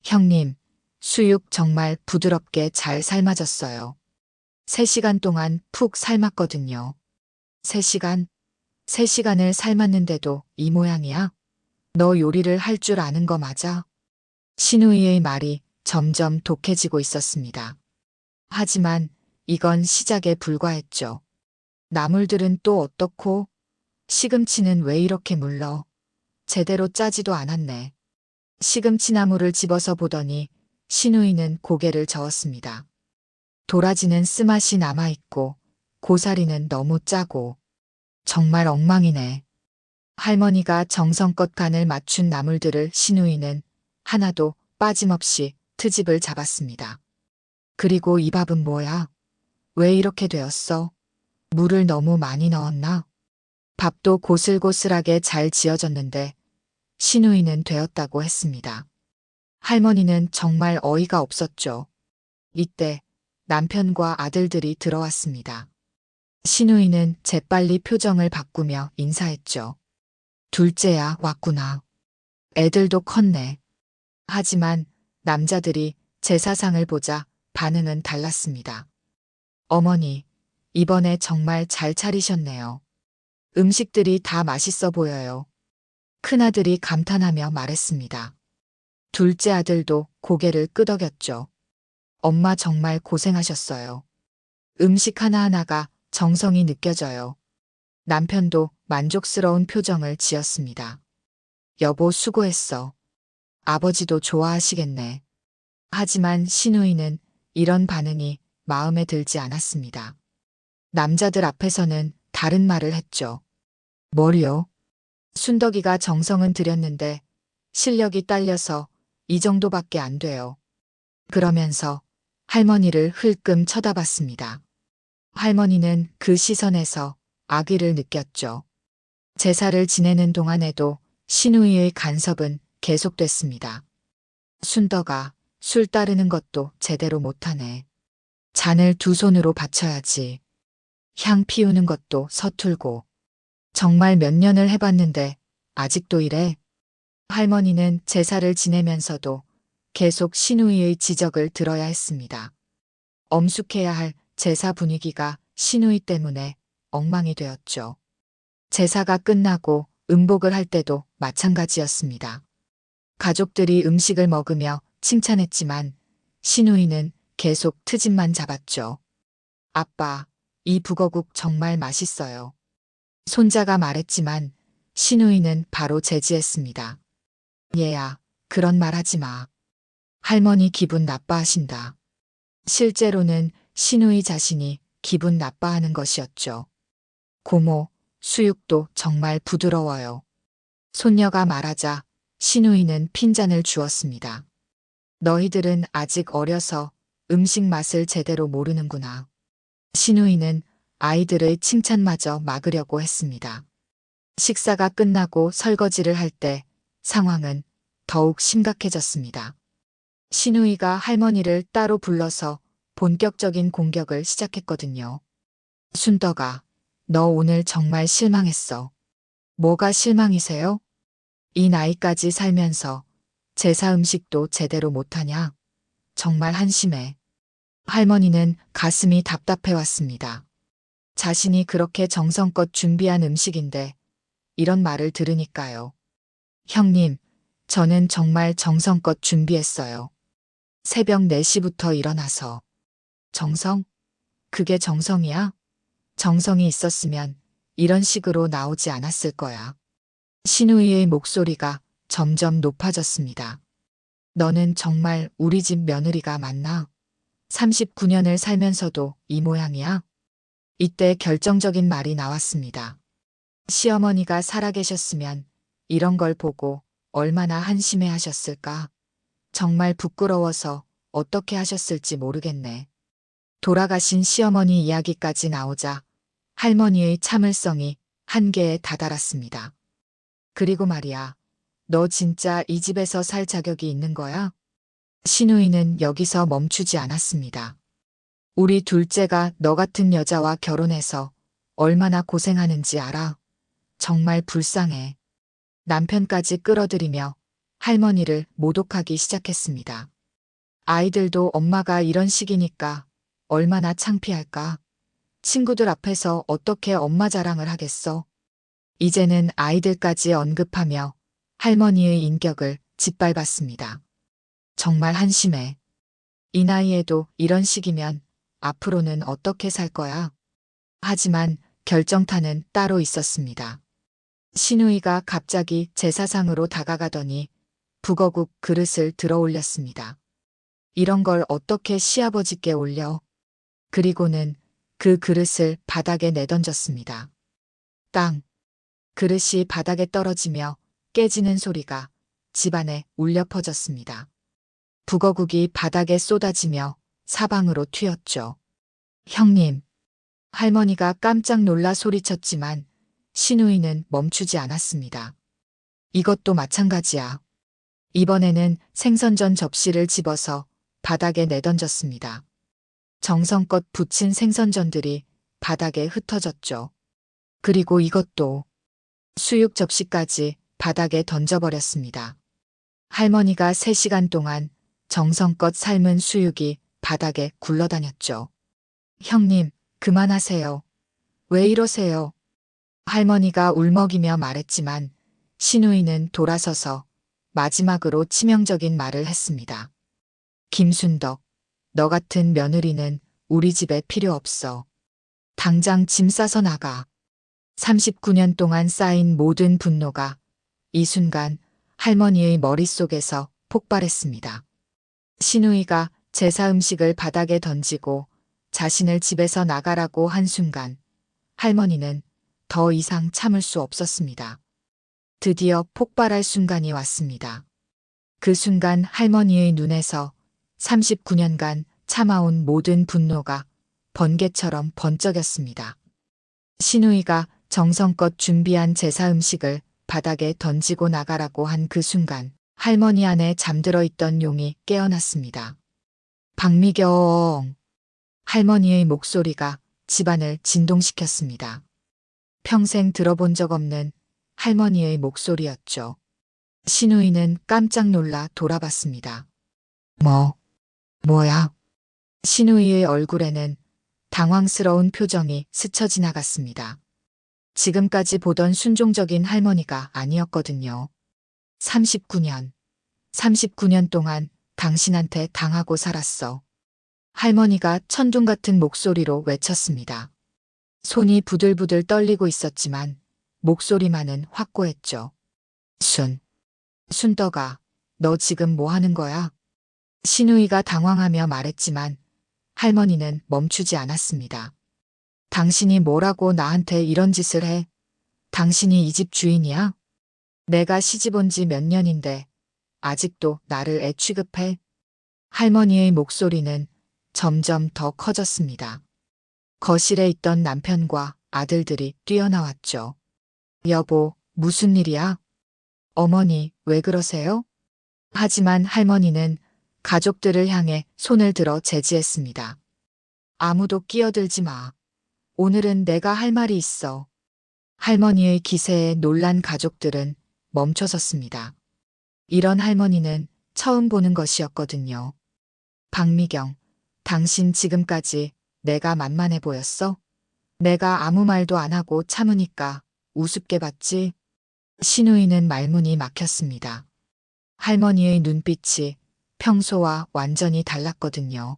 A: 형님, 수육 정말 부드럽게 잘 삶아졌어요. 3시간 동안 푹 삶았거든요. 3시간? 3시간을 삶았는데도 이 모양이야? 너 요리를 할 줄 아는 거 맞아? 신우이의 말이 점점 독해지고 있었습니다. 하지만 이건 시작에 불과했죠. 나물들은 또 어떻고? 시금치는 왜 이렇게 물러? 제대로 짜지도 않았네. 시금치 나물을 집어서 보더니 신우이는 고개를 저었습니다. 도라지는 쓴맛이 남아있고 고사리는 너무 짜고 정말 엉망이네. 할머니가 정성껏 간을 맞춘 나물들을 신우이는 하나도 빠짐없이 트집을 잡았습니다. 그리고 이 밥은 뭐야? 왜 이렇게 되었어? 물을 너무 많이 넣었나? 밥도 고슬고슬하게 잘 지어졌는데 신우이는 되었다고 했습니다. 할머니는 정말 어이가 없었죠. 이때 남편과 아들들이 들어왔습니다. 신우이는 재빨리 표정을 바꾸며 인사했죠. 둘째야, 왔구나. 애들도 컸네. 하지만 남자들이 제사상을 보자 반응은 달랐습니다. 어머니, 이번에 정말 잘 차리셨네요. 음식들이 다 맛있어 보여요. 큰아들이 감탄하며 말했습니다. 둘째 아들도 고개를 끄덕였죠. 엄마 정말 고생하셨어요. 음식 하나하나가 정성이 느껴져요. 남편도 만족스러운 표정을 지었습니다. 여보 수고했어. 아버지도 좋아하시겠네. 하지만 신우이는 이런 반응이 마음에 들지 않았습니다. 남자들 앞에서는 다른 말을 했죠. 뭘요? 순덕이가 정성은 들였는데 실력이 딸려서 이 정도밖에 안 돼요. 그러면서 할머니를 흘끔 쳐다봤습니다. 할머니는 그 시선에서 악의를 느꼈죠. 제사를 지내는 동안에도 신우이의 간섭은 계속됐습니다. 순덕아, 술 따르는 것도 제대로 못하네. 잔을 두 손으로 받쳐야지. 향 피우는 것도 서툴고. 정말 몇 년을 해봤는데 아직도 이래? 할머니는 제사를 지내면서도 계속 신우이의 지적을 들어야 했습니다. 엄숙해야 할 제사 분위기가 신우이 때문에 엉망이 되었죠. 제사가 끝나고 음복을 할 때도 마찬가지였습니다. 가족들이 음식을 먹으며 칭찬했지만 신우이는 계속 트집만 잡았죠. 아빠, 이 북어국 정말 맛있어요. 손자가 말했지만 신우이는 바로 제지했습니다. 얘야, 그런 말 하지 마. 할머니 기분 나빠하신다. 실제로는 신우이 자신이 기분 나빠하는 것이었죠. 고모, 수육도 정말 부드러워요. 손녀가 말하자 신우이는 핀잔을 주었습니다. 너희들은 아직 어려서 음식 맛을 제대로 모르는구나. 신우이는 아이들의 칭찬마저 막으려고 했습니다. 식사가 끝나고 설거지를 할 때 상황은 더욱 심각해졌습니다. 신우이가 할머니를 따로 불러서 본격적인 공격을 시작했거든요. 순덕아, 너 오늘 정말 실망했어. 뭐가 실망이세요? 이 나이까지 살면서 제사 음식도 제대로 못하냐? 정말 한심해. 할머니는 가슴이 답답해 왔습니다. 자신이 그렇게 정성껏 준비한 음식인데 이런 말을 들으니까요. 형님, 저는 정말 정성껏 준비했어요. 새벽 4시부터 일어나서. 정성? 그게 정성이야? 정성이 있었으면 이런 식으로 나오지 않았을 거야. 신우이의 목소리가 점점 높아졌습니다. 너는 정말 우리 집 며느리가 맞나? 39년을 살면서도 이 모양이야? 이때 결정적인 말이 나왔습니다. 시어머니가 살아계셨으면 이런 걸 보고 얼마나 한심해 하셨을까? 정말 부끄러워서 어떻게 하셨을지 모르겠네. 돌아가신 시어머니 이야기까지 나오자 할머니의 참을성이 한계에 다다랐습니다. 그리고 말이야, 너 진짜 이 집에서 살 자격이 있는 거야? 신우이는 여기서 멈추지 않았습니다. 우리 둘째가 너 같은 여자와 결혼해서 얼마나 고생하는지 알아? 정말 불쌍해. 남편까지 끌어들이며 할머니를 모독하기 시작했습니다. 아이들도 엄마가 이런 식이니까 얼마나 창피할까? 친구들 앞에서 어떻게 엄마 자랑을 하겠어? 이제는 아이들까지 언급하며 할머니의 인격을 짓밟았습니다. 정말 한심해. 이 나이에도 이런 식이면 앞으로는 어떻게 살 거야? 하지만 결정타는 따로 있었습니다. 신우이가 갑자기 제사상으로 다가가더니 북어국 그릇을 들어 올렸습니다. 이런 걸 어떻게 시아버지께 올려? 그리고는 그 그릇을 바닥에 내던졌습니다. 땅! 그릇이 바닥에 떨어지며 깨지는 소리가 집안에 울려 퍼졌습니다. 북어국이 바닥에 쏟아지며 사방으로 튀었죠. 형님! 할머니가 깜짝 놀라 소리쳤지만 신우이는 멈추지 않았습니다. 이것도 마찬가지야. 이번에는 생선전 접시를 집어서 바닥에 내던졌습니다. 정성껏 부친 생선전들이 바닥에 흩어졌죠. 그리고 이것도 수육 접시까지 바닥에 던져버렸습니다. 할머니가 3시간 동안 정성껏 삶은 수육이 바닥에 굴러다녔죠. 형님, 그만하세요. 왜 이러세요? 할머니가 울먹이며 말했지만 신우이는 돌아서서 마지막으로 치명적인 말을 했습니다. 김순덕, 너 같은 며느리는 우리 집에 필요 없어. 당장 짐 싸서 나가. 39년 동안 쌓인 모든 분노가 이 순간 할머니의 머릿속에서 폭발했습니다. 신우이가 제사 음식을 바닥에 던지고 자신을 집에서 나가라고 한 순간 할머니는 더 이상 참을 수 없었습니다. 드디어 폭발할 순간이 왔습니다. 그 순간 할머니의 눈에서 39년간 참아온 모든 분노가 번개처럼 번쩍였습니다. 신우이가 정성껏 준비한 제사 음식을 바닥에 던지고 나가라고 한 그 순간 할머니 안에 잠들어 있던 용이 깨어났습니다. 박미경! 할머니의 목소리가 집안을 진동시켰습니다. 평생 들어본 적 없는 할머니의 목소리였죠. 신우이는 깜짝 놀라 돌아봤습니다. 뭐야? 신우이의 얼굴에는 당황스러운 표정이 스쳐 지나갔습니다. 지금까지 보던 순종적인 할머니가 아니었거든요. 39년 동안 당신한테 당하고 살았어. 할머니가 천둥 같은 목소리로 외쳤습니다. 손이 부들부들 떨리고 있었지만 목소리만은 확고했죠. 순덕아, 너 지금 뭐 하는 거야? 신우이가 당황하며 말했지만 할머니는 멈추지 않았습니다. 당신이 뭐라고 나한테 이런 짓을 해? 당신이 이 집 주인이야? 내가 시집 온 지 몇 년인데 아직도 나를 애 취급해? 할머니의 목소리는 점점 더 커졌습니다. 거실에 있던 남편과 아들들이 뛰어나왔죠. 여보, 무슨 일이야? 어머니, 왜 그러세요? 하지만 할머니는 가족들을 향해 손을 들어 제지했습니다. 아무도 끼어들지 마. 오늘은 내가 할 말이 있어. 할머니의 기세에 놀란 가족들은 멈춰섰습니다. 이런 할머니는 처음 보는 것이었거든요. 박미경, 당신 지금까지 내가 만만해 보였어? 내가 아무 말도 안 하고 참으니까 우습게 봤지? 신우이는 말문이 막혔습니다. 할머니의 눈빛이 평소와 완전히 달랐거든요.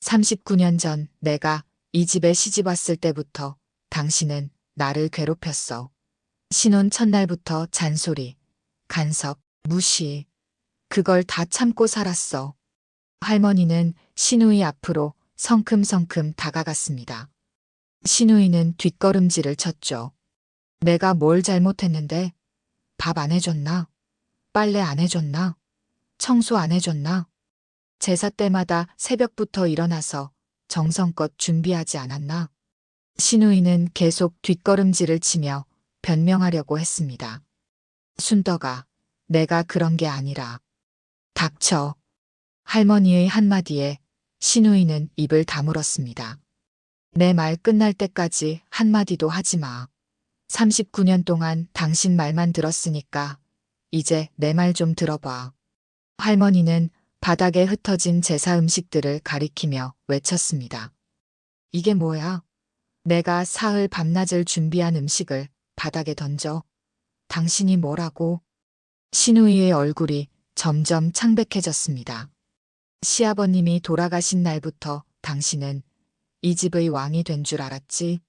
A: 39년 전 내가 이 집에 시집 왔을 때부터 당신은 나를 괴롭혔어. 신혼 첫날부터 잔소리, 간섭, 무시. 그걸 다 참고 살았어. 할머니는 신우이 앞으로 성큼성큼 다가갔습니다. 신우이는 뒷걸음질을 쳤죠. 내가 뭘 잘못했는데? 밥 안 해줬나? 빨래 안 해줬나? 청소 안 해줬나? 제사 때마다 새벽부터 일어나서 정성껏 준비하지 않았나? 신우이는 계속 뒷걸음질을 치며 변명하려고 했습니다. 순덕아, 내가 그런 게 아니라. 닥쳐. 할머니의 한마디에 신우이는 입을 다물었습니다. 내 말 끝날 때까지 한마디도 하지 마. 39년 동안 당신 말만 들었으니까 이제 내 말 좀 들어봐. 할머니는 바닥에 흩어진 제사 음식들을 가리키며 외쳤습니다. 이게 뭐야? 내가 사흘 밤낮을 준비한 음식을 바닥에 던져. 당신이 뭐라고? 신우이의 얼굴이 점점 창백해졌습니다. 시아버님이 돌아가신 날부터 당신은 이 집의 왕이 된 줄 알았지?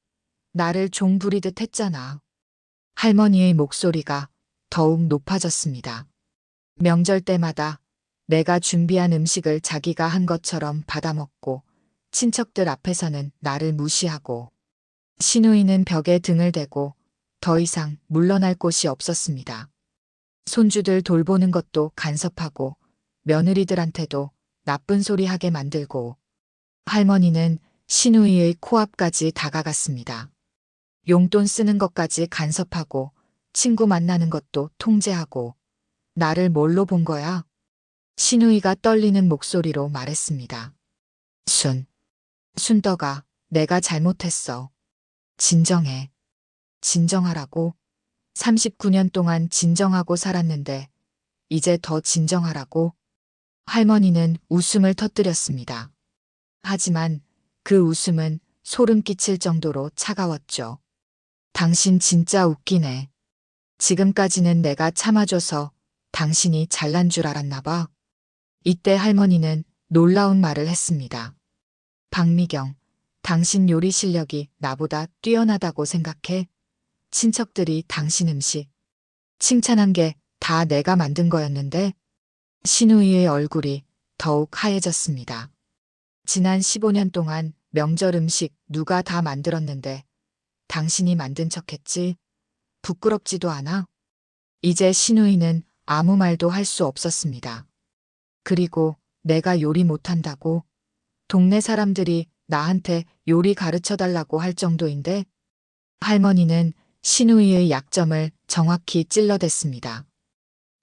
A: 나를 종 부리듯 했잖아. 할머니의 목소리가 더욱 높아졌습니다. 명절 때마다 내가 준비한 음식을 자기가 한 것처럼 받아먹고 친척들 앞에서는 나를 무시하고 신우이는 벽에 등을 대고 더 이상 물러날 곳이 없었습니다. 손주들 돌보는 것도 간섭하고 며느리들한테도 나쁜 소리 하게 만들고 할머니는 신우이의 코앞까지 다가갔습니다. 용돈 쓰는 것까지 간섭하고 친구 만나는 것도 통제하고 나를 뭘로 본 거야? 신우이가 떨리는 목소리로 말했습니다. 순덕아, 내가 잘못했어. 진정해. 진정하라고. 39년 동안 진정하고 살았는데 이제 더 진정하라고. 할머니는 웃음을 터뜨렸습니다. 하지만 그 웃음은 소름 끼칠 정도로 차가웠죠. 당신 진짜 웃기네. 지금까지는 내가 참아줘서 당신이 잘난 줄 알았나 봐. 이때 할머니는 놀라운 말을 했습니다. 박미경, 당신 요리 실력이 나보다 뛰어나다고 생각해? 친척들이 당신 음식 칭찬한 게 다 내가 만든 거였는데? 신우이의 얼굴이 더욱 하얘졌습니다. 지난 15년 동안 명절 음식 누가 다 만들었는데 당신이 만든 척했지? 부끄럽지도 않아? 이제 신우이는 아무 말도 할 수 없었습니다. 그리고 내가 요리 못한다고? 동네 사람들이 나한테 요리 가르쳐 달라고 할 정도인데? 할머니는 신우이의 약점을 정확히 찔러댔습니다.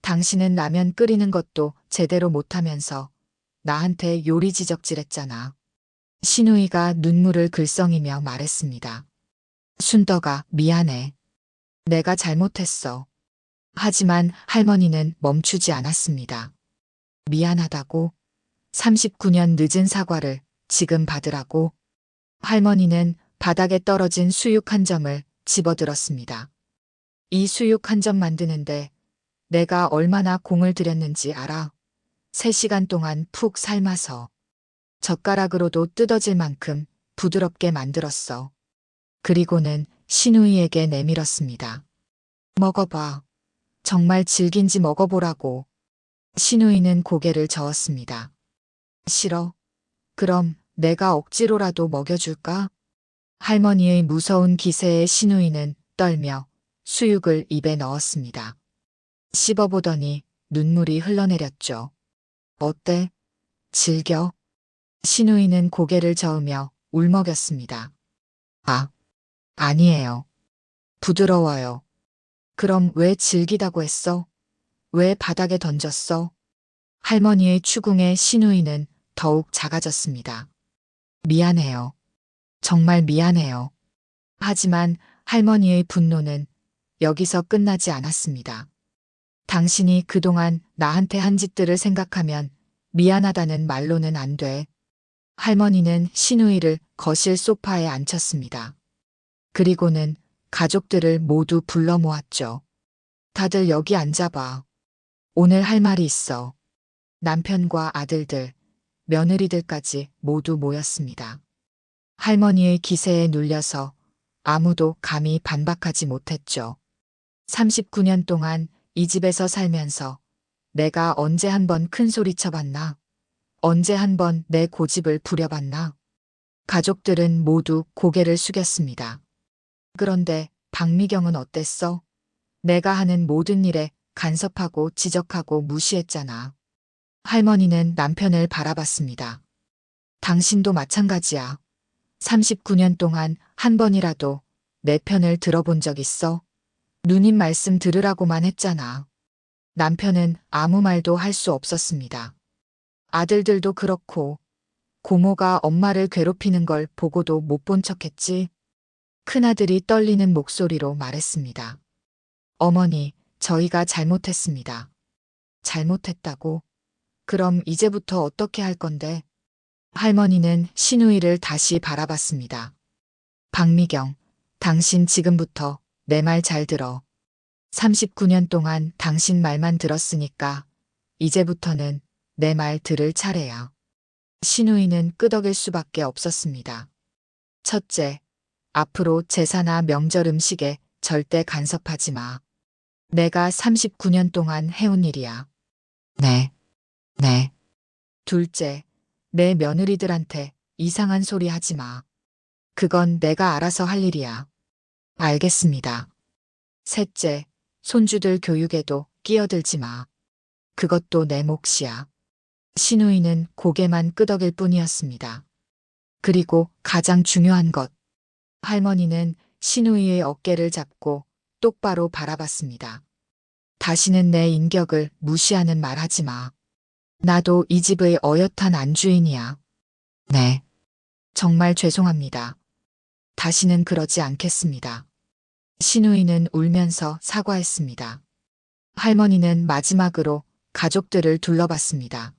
A: 당신은 라면 끓이는 것도 제대로 못하면서 나한테 요리 지적질했잖아. 신우이가 눈물을 글썽이며 말했습니다. 순덕아, 미안해. 내가 잘못했어. 하지만 할머니는 멈추지 않았습니다. 미안하다고? 39년 늦은 사과를 지금 받으라고? 할머니는 바닥에 떨어진 수육 한 점을 집어들었습니다. 이 수육 한 점 만드는데 내가 얼마나 공을 들였는지 알아? 3시간 동안 푹 삶아서 젓가락으로도 뜯어질 만큼 부드럽게 만들었어. 그리고는 신우이에게 내밀었습니다. 먹어봐. 정말 질긴지 먹어보라고. 신우이는 고개를 저었습니다. 싫어. 그럼 내가 억지로라도 먹여줄까? 할머니의 무서운 기세에 신우이는 떨며 수육을 입에 넣었습니다. 씹어보더니 눈물이 흘러내렸죠. 어때? 즐겨? 신우이는 고개를 저으며 울먹였습니다. 아, 아니에요. 부드러워요. 그럼 왜 질기다고 했어? 왜 바닥에 던졌어? 할머니의 추궁에 신우이는 더욱 작아졌습니다. 미안해요. 정말 미안해요. 하지만 할머니의 분노는 여기서 끝나지 않았습니다. 당신이 그동안 나한테 한 짓들을 생각하면 미안하다는 말로는 안 돼. 할머니는 신우이를 거실 소파에 앉혔습니다. 그리고는 가족들을 모두 불러 모았죠. 다들 여기 앉아봐. 오늘 할 말이 있어. 남편과 아들들, 며느리들까지 모두 모였습니다. 할머니의 기세에 눌려서 아무도 감히 반박하지 못했죠. 39년 동안 이 집에서 살면서 내가 언제 한번 큰 소리 쳐봤나? 언제 한번 내 고집을 부려봤나? 가족들은 모두 고개를 숙였습니다. 그런데 박미경은 어땠어? 내가 하는 모든 일에 간섭하고 지적하고 무시했잖아. 할머니는 남편을 바라봤습니다. 당신도 마찬가지야. 39년 동안 한 번이라도 내 편을 들어본 적 있어? 누님 말씀 들으라고만 했잖아. 남편은 아무 말도 할 수 없었습니다. 아들들도 그렇고 고모가 엄마를 괴롭히는 걸 보고도 못 본 척했지. 큰아들이 떨리는 목소리로 말했습니다. 어머니, 저희가 잘못했습니다. 잘못했다고? 그럼 이제부터 어떻게 할 건데? 할머니는 신우이를 다시 바라봤습니다. 박미경, 당신 지금부터 내 말 잘 들어. 39년 동안 당신 말만 들었으니까 이제부터는 내 말 들을 차례야. 신우이는 끄덕일 수밖에 없었습니다. 첫째, 앞으로 제사나 명절 음식에 절대 간섭하지 마. 내가 39년 동안 해온 일이야. 네. 네. 둘째, 내 며느리들한테 이상한 소리 하지 마. 그건 내가 알아서 할 일이야. 알겠습니다. 셋째, 손주들 교육에도 끼어들지 마. 그것도 내 몫이야. 신우이는 고개만 끄덕일 뿐이었습니다. 그리고 가장 중요한 것. 할머니는 신우이의 어깨를 잡고 똑바로 바라봤습니다. 다시는 내 인격을 무시하는 말 하지 마. 나도 이 집의 어엿한 안주인이야. 네. 정말 죄송합니다. 다시는 그러지 않겠습니다. 신우이는 울면서 사과했습니다. 할머니는 마지막으로 가족들을 둘러봤습니다.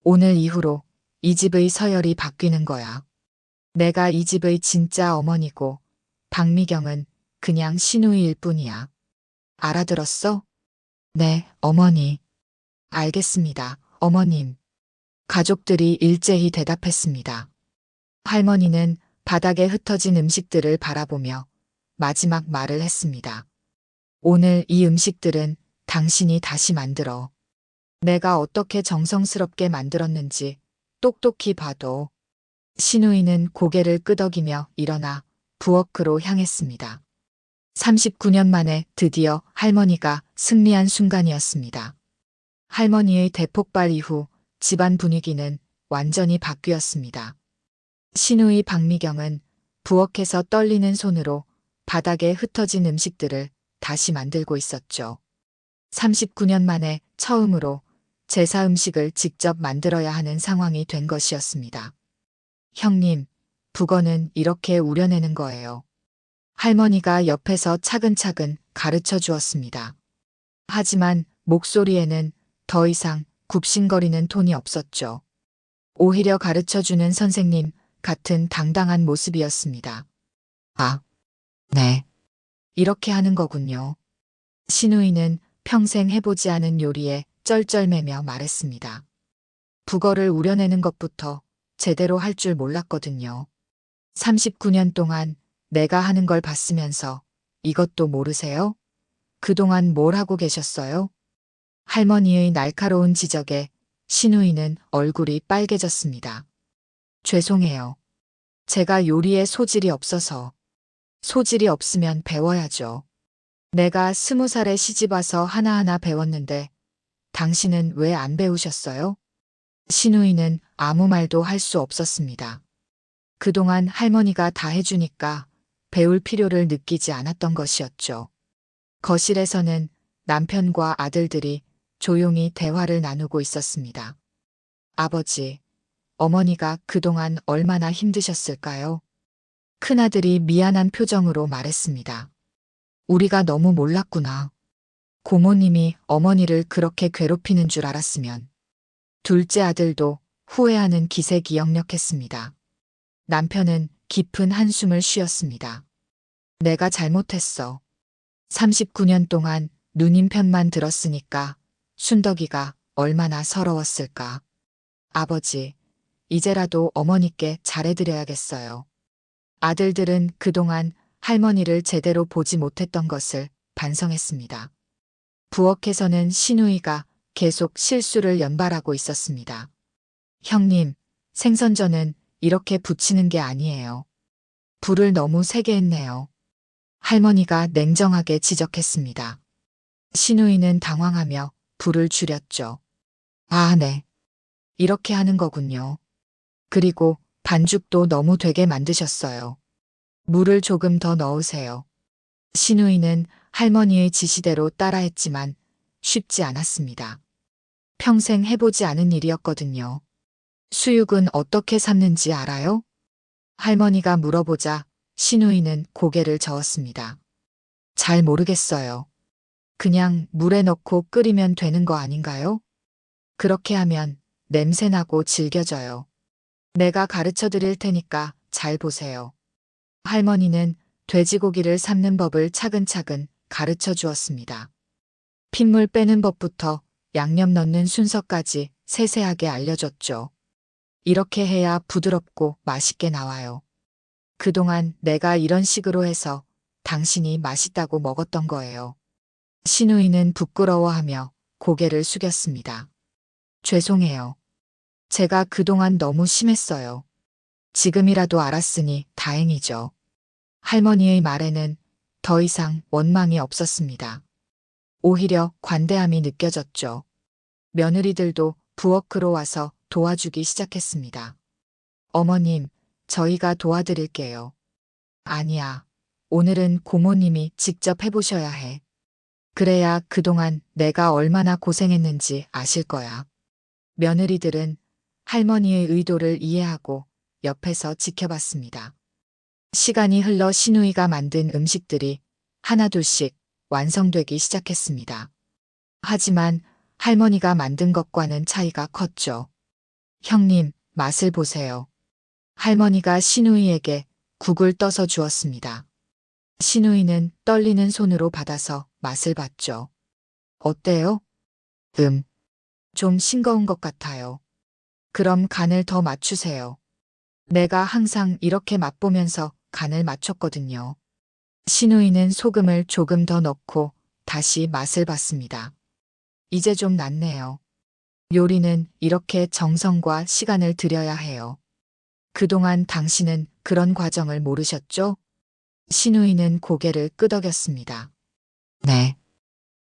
A: 오늘 이후로 이 집의 서열이 바뀌는 거야. 내가 이 집의 진짜 어머니고 박미경은 그냥 신우이일 뿐이야. 알아들었어? 네, 어머니. 알겠습니다, 어머님. 가족들이 일제히 대답했습니다. 할머니는 바닥에 흩어진 음식들을 바라보며 마지막 말을 했습니다. 오늘 이 음식들은 당신이 다시 만들어. 내가 어떻게 정성스럽게 만들었는지 똑똑히 봐도. 신우이는 고개를 끄덕이며 일어나 부엌으로 향했습니다. 39년 만에 드디어 할머니가 승리한 순간이었습니다. 할머니의 대폭발 이후 집안 분위기는 완전히 바뀌었습니다. 신우이 박미경은 부엌에서 떨리는 손으로 바닥에 흩어진 음식들을 다시 만들고 있었죠. 39년 만에 처음으로 제사 음식을 직접 만들어야 하는 상황이 된 것이었습니다. 형님, 북어는 이렇게 우려내는 거예요. 할머니가 옆에서 차근차근 가르쳐 주었습니다. 하지만 목소리에는 더 이상 굽신거리는 톤이 없었죠. 오히려 가르쳐 주는 선생님 같은 당당한 모습이었습니다. 아, 네. 이렇게 하는 거군요. 신우이는 평생 해보지 않은 요리에 쩔쩔매며 말했습니다. 북어를 우려내는 것부터 제대로 할 줄 몰랐거든요. 39년 동안 내가 하는 걸 봤으면서 이것도 모르세요? 그동안 뭘 하고 계셨어요? 할머니의 날카로운 지적에 신우이는 얼굴이 빨개졌습니다. 죄송해요. 제가 요리에 소질이 없어서. 소질이 없으면 배워야죠. 내가 20살에 시집와서 하나하나 배웠는데 당신은 왜 안 배우셨어요? 신우이는 아무 말도 할 수 없었습니다. 그동안 할머니가 다 해주니까 배울 필요를 느끼지 않았던 것이었죠. 거실에서는 남편과 아들들이 조용히 대화를 나누고 있었습니다. 아버지, 어머니가 그동안 얼마나 힘드셨을까요? 큰아들이 미안한 표정으로 말했습니다. 우리가 너무 몰랐구나. 고모님이 어머니를 그렇게 괴롭히는 줄 알았으면. 둘째 아들도 후회하는 기색이 역력했습니다. 남편은 깊은 한숨을 쉬었습니다. 내가 잘못했어. 39년 동안 누님 편만 들었으니까 순덕이가 얼마나 서러웠을까. 아버지, 이제라도 어머니께 잘해드려야겠어요. 아들들은 그동안 할머니를 제대로 보지 못했던 것을 반성했습니다. 부엌에서는 시누이가 계속 실수를 연발하고 있었습니다. 형님, 생선전은 이렇게 부치는 게 아니에요. 불을 너무 세게 했네요. 할머니가 냉정하게 지적했습니다. 시누이는 당황하며 불을 줄였죠. 아, 네. 이렇게 하는 거군요. 그리고 반죽도 너무 되게 만드셨어요. 물을 조금 더 넣으세요. 시누이는 할머니의 지시대로 따라했지만 쉽지 않았습니다. 평생 해보지 않은 일이었거든요. 수육은 어떻게 삶는지 알아요? 할머니가 물어보자 시누이는 고개를 저었습니다. 잘 모르겠어요. 그냥 물에 넣고 끓이면 되는 거 아닌가요? 그렇게 하면 냄새나고 질겨져요. 내가 가르쳐 드릴 테니까 잘 보세요. 할머니는 돼지고기를 삶는 법을 차근차근 가르쳐 주었습니다. 핏물 빼는 법부터 양념 넣는 순서까지 세세하게 알려줬죠. 이렇게 해야 부드럽고 맛있게 나와요. 그동안 내가 이런 식으로 해서 당신이 맛있다고 먹었던 거예요. 시누이는 부끄러워하며 고개를 숙였습니다. 죄송해요. 제가 그동안 너무 심했어요. 지금이라도 알았으니 다행이죠. 할머니의 말에는 더 이상 원망이 없었습니다. 오히려 관대함이 느껴졌죠. 며느리들도 부엌으로 와서 도와주기 시작했습니다. 어머님, 저희가 도와드릴게요. 아니야. 오늘은 고모님이 직접 해보셔야 해. 그래야 그동안 내가 얼마나 고생했는지 아실 거야. 며느리들은 할머니의 의도를 이해하고 옆에서 지켜봤습니다. 시간이 흘러 시누이가 만든 음식들이 하나둘씩 완성되기 시작했습니다. 하지만 할머니가 만든 것과는 차이가 컸죠. 형님, 맛을 보세요. 할머니가 시누이에게 국을 떠서 주었습니다. 시누이는 떨리는 손으로 받아서 맛을 봤죠. 어때요? 좀 싱거운 것 같아요. 그럼 간을 더 맞추세요. 내가 항상 이렇게 맛보면서 간을 맞췄거든요. 시누이는 소금을 조금 더 넣고 다시 맛을 봤습니다. 이제 좀 낫네요. 요리는 이렇게 정성과 시간을 들여야 해요. 그동안 당신은 그런 과정을 모르셨죠? 시누이는 고개를 끄덕였습니다. 네.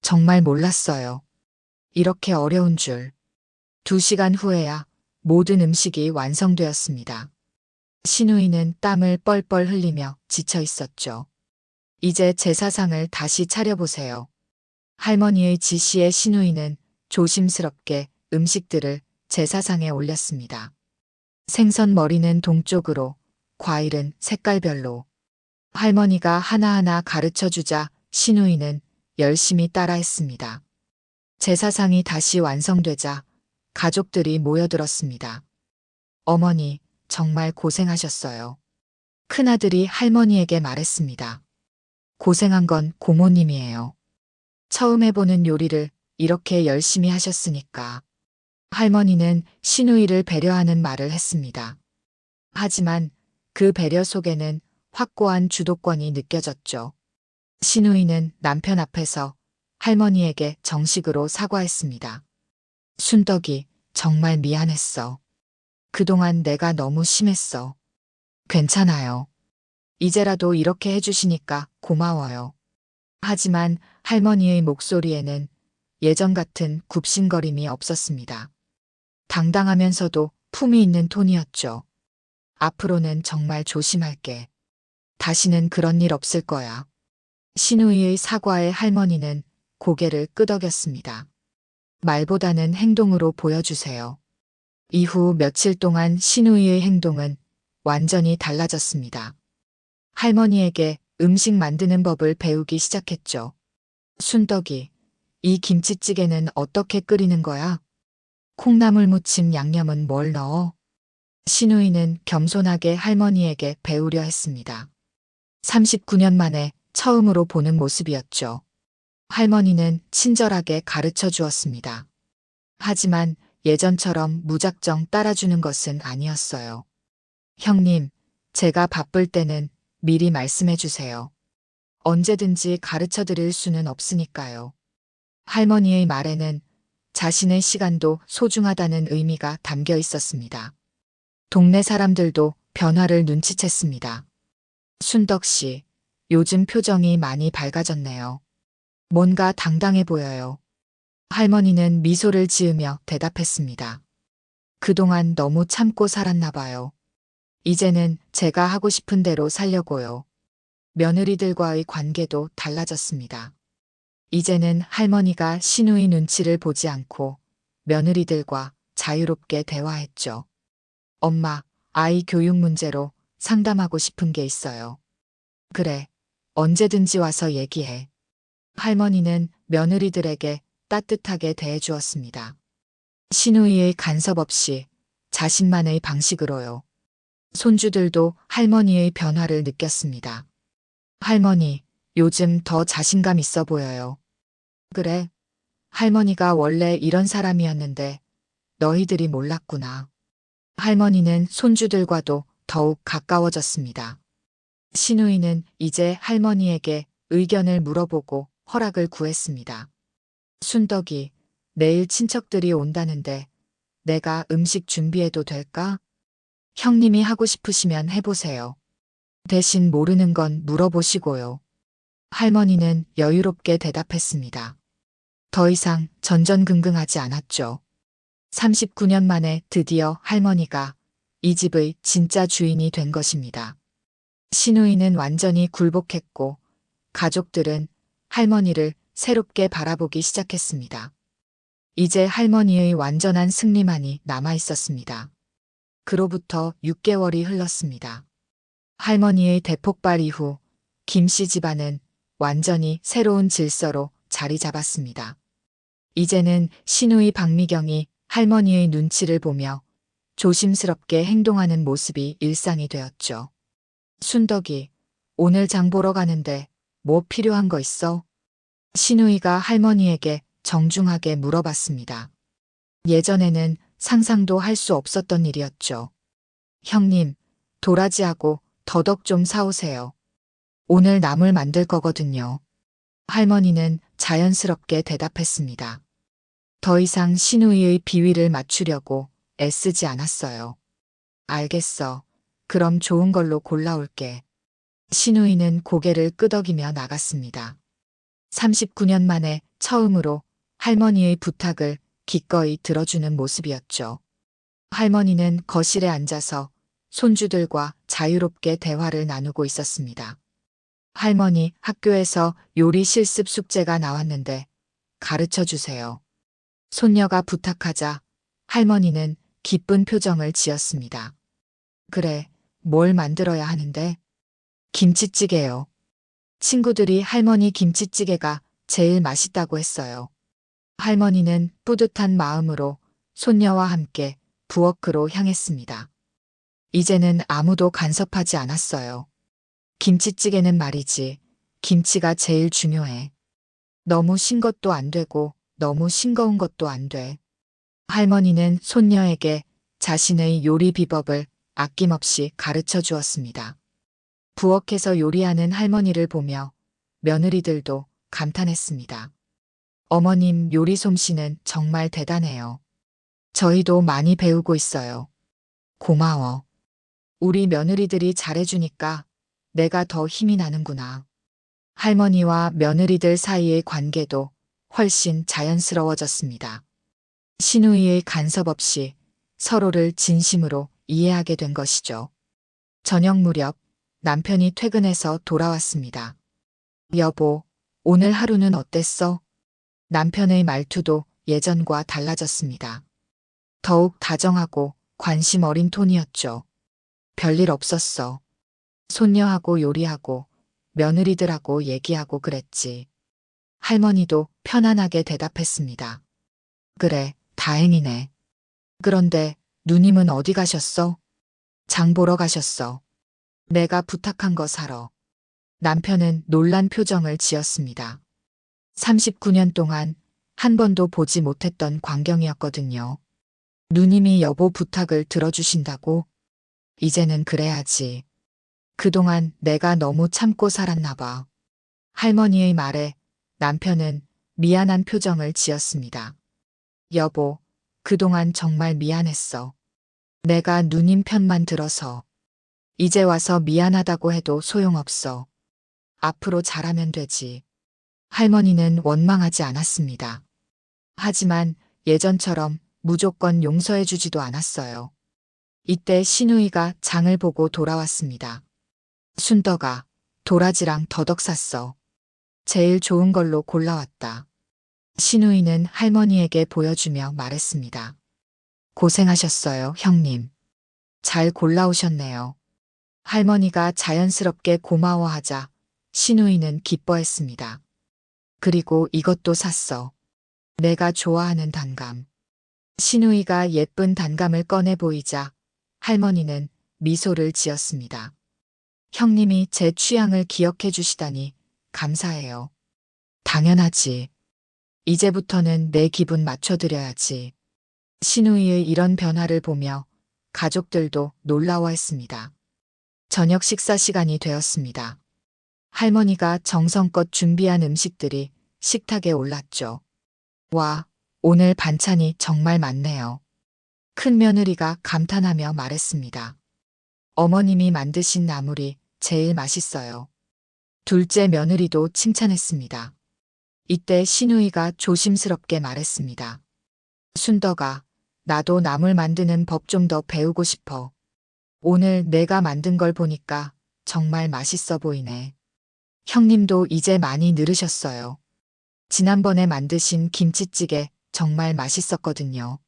A: 정말 몰랐어요. 이렇게 어려운 줄. 2시간 후에야 모든 음식이 완성되었습니다. 시누이는 땀을 뻘뻘 흘리며 지쳐 있었죠. 이제 제사상을 다시 차려보세요. 할머니의 지시에 시누이는 조심스럽게 음식들을 제사상에 올렸습니다. 생선 머리는 동쪽으로, 과일은 색깔별로. 할머니가 하나하나 가르쳐 주자 시누이는 열심히 따라했습니다. 제사상이 다시 완성되자 가족들이 모여들었습니다. 어머니, 정말 고생하셨어요. 큰아들이 할머니에게 말했습니다. 고생한 건 고모님이에요. 처음 해보는 요리를 이렇게 열심히 하셨으니까. 할머니는 시누이를 배려하는 말을 했습니다. 하지만 그 배려 속에는 확고한 주도권이 느껴졌죠. 시누이는 남편 앞에서 할머니에게 정식으로 사과했습니다. 순덕이 정말 미안했어. 그동안 내가 너무 심했어. 괜찮아요. 이제라도 이렇게 해주시니까 고마워요. 하지만 할머니의 목소리에는 예전 같은 굽신거림이 없었습니다. 당당하면서도 품이 있는 톤이었죠. 앞으로는 정말 조심할게. 다시는 그런 일 없을 거야. 시누이의 사과에 할머니는 고개를 끄덕였습니다. 말보다는 행동으로 보여주세요. 이후 며칠 동안 시누이의 행동은 완전히 달라졌습니다. 할머니에게 음식 만드는 법을 배우기 시작했죠. 순덕이, 이 김치찌개는 어떻게 끓이는 거야? 콩나물 무침 양념은 뭘 넣어? 시누이는 겸손하게 할머니에게 배우려 했습니다. 39년 만에 처음으로 보는 모습이었죠. 할머니는 친절하게 가르쳐 주었습니다. 하지만 예전처럼 무작정 따라주는 것은 아니었어요. 형님, 제가 바쁠 때는 미리 말씀해 주세요. 언제든지 가르쳐 드릴 수는 없으니까요. 할머니의 말에는 자신의 시간도 소중하다는 의미가 담겨 있었습니다. 동네 사람들도 변화를 눈치챘습니다. 순덕 씨, 요즘 표정이 많이 밝아졌네요. 뭔가 당당해 보여요. 할머니는 미소를 지으며 대답했습니다. 그동안 너무 참고 살았나 봐요. 이제는 제가 하고 싶은 대로 살려고요. 며느리들과의 관계도 달라졌습니다. 이제는 할머니가 시누이 눈치를 보지 않고 며느리들과 자유롭게 대화했죠. 엄마, 아이 교육 문제로 상담하고 싶은 게 있어요. 그래, 언제든지 와서 얘기해. 할머니는 며느리들에게 따뜻하게 대해주었습니다. 시누이의 간섭 없이 자신만의 방식으로요. 손주들도 할머니의 변화를 느꼈습니다. 할머니, 요즘 더 자신감 있어 보여요. 그래, 할머니가 원래 이런 사람이었는데 너희들이 몰랐구나. 할머니는 손주들과도 더욱 가까워졌습니다. 시누이는 이제 할머니에게 의견을 물어보고 허락을 구했습니다. 순덕이, 내일 친척들이 온다는데 내가 음식 준비해도 될까? 형님이 하고 싶으시면 해보세요. 대신 모르는 건 물어보시고요. 할머니는 여유롭게 대답했습니다. 더 이상 전전긍긍하지 않았죠. 39년 만에 드디어 할머니가 이 집의 진짜 주인이 된 것입니다. 시누이는 완전히 굴복했고 가족들은 할머니를 새롭게 바라보기 시작했습니다. 이제 할머니의 완전한 승리만이 남아 있었습니다. 그로부터 6개월이 흘렀습니다. 할머니의 대폭발 이후 김씨 집안은 완전히 새로운 질서로 자리 잡았습니다. 이제는 시누이 박미경이 할머니의 눈치를 보며 조심스럽게 행동하는 모습이 일상이 되었죠. 순덕이, 오늘 장 보러 가는데 뭐 필요한 거 있어? 시누이가 할머니에게 정중하게 물어봤습니다. 예전에는 상상도 할 수 없었던 일이었죠. 형님, 도라지하고 더덕 좀 사오세요. 오늘 나물 만들 거거든요. 할머니는 자연스럽게 대답했습니다. 더 이상 시누이의 비위를 맞추려고 애쓰지 않았어요. 알겠어. 그럼 좋은 걸로 골라올게. 시누이는 고개를 끄덕이며 나갔습니다. 39년 만에 처음으로 할머니의 부탁을 기꺼이 들어주는 모습이었죠. 할머니는 거실에 앉아서 손주들과 자유롭게 대화를 나누고 있었습니다. 할머니, 학교에서 요리 실습 숙제가 나왔는데 가르쳐 주세요. 손녀가 부탁하자 할머니는 기쁜 표정을 지었습니다. 그래, 뭘 만들어야 하는데? 김치찌개요. 친구들이 할머니 김치찌개가 제일 맛있다고 했어요. 할머니는 뿌듯한 마음으로 손녀와 함께 부엌으로 향했습니다. 이제는 아무도 간섭하지 않았어요. 김치찌개는 말이지, 김치가 제일 중요해. 너무 신 것도 안 되고 너무 싱거운 것도 안 돼. 할머니는 손녀에게 자신의 요리 비법을 아낌없이 가르쳐 주었습니다. 부엌에서 요리하는 할머니를 보며 며느리들도 감탄했습니다. 어머님 요리 솜씨는 정말 대단해요. 저희도 많이 배우고 있어요. 고마워. 우리 며느리들이 잘해주니까 내가 더 힘이 나는구나. 할머니와 며느리들 사이의 관계도 훨씬 자연스러워졌습니다. 시누이의 간섭 없이 서로를 진심으로 이해하게 된 것이죠. 저녁 무렵 남편이 퇴근해서 돌아왔습니다. 여보, 오늘 하루는 어땠어? 남편의 말투도 예전과 달라졌습니다. 더욱 다정하고 관심 어린 톤이었죠. 별일 없었어. 손녀하고 요리하고 며느리들하고 얘기하고 그랬지. 할머니도 편안하게 대답했습니다. 그래, 다행이네. 그런데 누님은 어디 가셨어? 장 보러 가셨어. 내가 부탁한 거 사러. 남편은 놀란 표정을 지었습니다. 39년 동안 한 번도 보지 못했던 광경이었거든요. 누님이 여보 부탁을 들어주신다고? 이제는 그래야지. 그동안 내가 너무 참고 살았나 봐. 할머니의 말에 남편은 미안한 표정을 지었습니다. 여보, 그동안 정말 미안했어. 내가 누님 편만 들어서. 이제 와서 미안하다고 해도 소용없어. 앞으로 잘하면 되지. 할머니는 원망하지 않았습니다. 하지만 예전처럼 무조건 용서해주지도 않았어요. 이때 시누이가 장을 보고 돌아왔습니다. 순덕아, 도라지랑 더덕 샀어. 제일 좋은 걸로 골라왔다. 시누이는 할머니에게 보여주며 말했습니다. 고생하셨어요, 형님. 잘 골라오셨네요. 할머니가 자연스럽게 고마워하자 시누이는 기뻐했습니다. 그리고 이것도 샀어. 내가 좋아하는 단감. 시누이가 예쁜 단감을 꺼내 보이자 할머니는 미소를 지었습니다. 형님이 제 취향을 기억해 주시다니 감사해요. 당연하지. 이제부터는 내 기분 맞춰드려야지. 시누이의 이런 변화를 보며 가족들도 놀라워했습니다. 저녁 식사 시간이 되었습니다. 할머니가 정성껏 준비한 음식들이 식탁에 올랐죠. 와, 오늘 반찬이 정말 많네요. 큰 며느리가 감탄하며 말했습니다. 어머님이 만드신 나물이 제일 맛있어요. 둘째 며느리도 칭찬했습니다. 이때 시누이가 조심스럽게 말했습니다. 순덕아, 나도 나물 만드는 법 좀 더 배우고 싶어. 오늘 내가 만든 걸 보니까 정말 맛있어 보이네. 형님도 이제 많이 늘으셨어요. 지난번에 만드신 김치찌개 정말 맛있었거든요.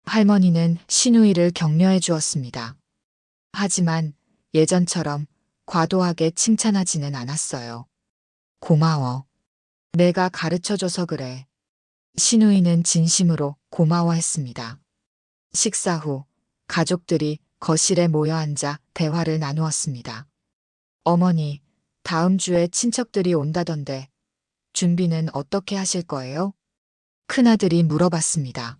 A: 할머니는 시누이를 격려해 주었습니다. 하지만 예전처럼 과도하게 칭찬하지는 않았어요. 고마워. 내가 가르쳐줘서 그래. 시누이는 진심으로 고마워했습니다. 식사 후 가족들이 거실에 모여 앉아 대화를 나누었습니다. 어머니, 다음 주에 친척들이 온다던데 준비는 어떻게 하실 거예요? 큰아들이 물어봤습니다.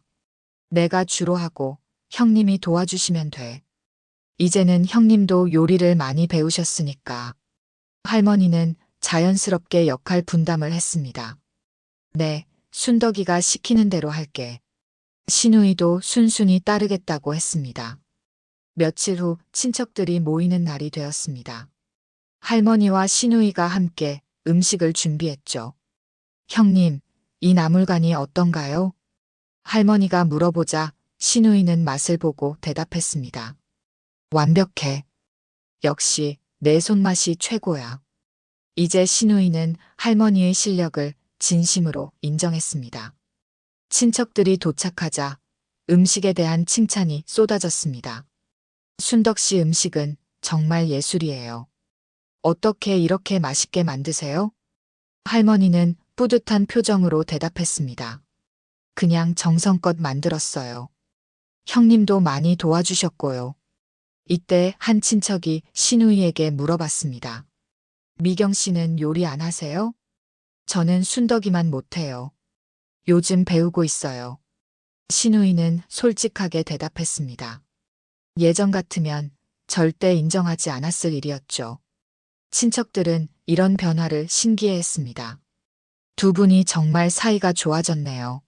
A: 내가 주로 하고 형님이 도와주시면 돼. 이제는 형님도 요리를 많이 배우셨으니까. 할머니는 자연스럽게 역할 분담을 했습니다. 네, 순덕이가 시키는 대로 할게. 시누이도 순순히 따르겠다고 했습니다. 며칠 후 친척들이 모이는 날이 되었습니다. 할머니와 시누이가 함께 음식을 준비했죠. 형님, 이 나물간이 어떤가요? 할머니가 물어보자 시누이는 맛을 보고 대답했습니다. 완벽해. 역시 내 손맛이 최고야. 이제 시누이는 할머니의 실력을 진심으로 인정했습니다. 친척들이 도착하자 음식에 대한 칭찬이 쏟아졌습니다. 순덕 씨 음식은 정말 예술이에요. 어떻게 이렇게 맛있게 만드세요? 할머니는 뿌듯한 표정으로 대답했습니다. 그냥 정성껏 만들었어요. 형님도 많이 도와주셨고요. 이때 한 친척이 시누이에게 물어봤습니다. 미경 씨는 요리 안 하세요? 저는 순덕이만 못해요. 요즘 배우고 있어요. 시누이는 솔직하게 대답했습니다. 예전 같으면 절대 인정하지 않았을 일이었죠. 친척들은 이런 변화를 신기해했습니다. 두 분이 정말 사이가 좋아졌네요.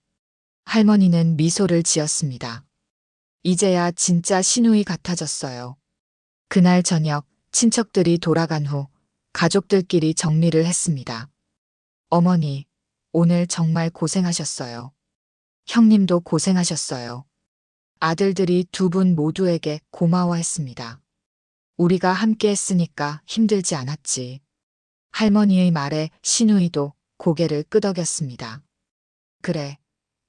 A: 할머니는 미소를 지었습니다. 이제야 진짜 시누이 같아졌어요. 그날 저녁 친척들이 돌아간 후 가족들끼리 정리를 했습니다. 어머니, 오늘 정말 고생하셨어요. 형님도 고생하셨어요. 아들들이 두 분 모두에게 고마워했습니다. 우리가 함께 했으니까 힘들지 않았지. 할머니의 말에 시누이도 고개를 끄덕였습니다. 그래,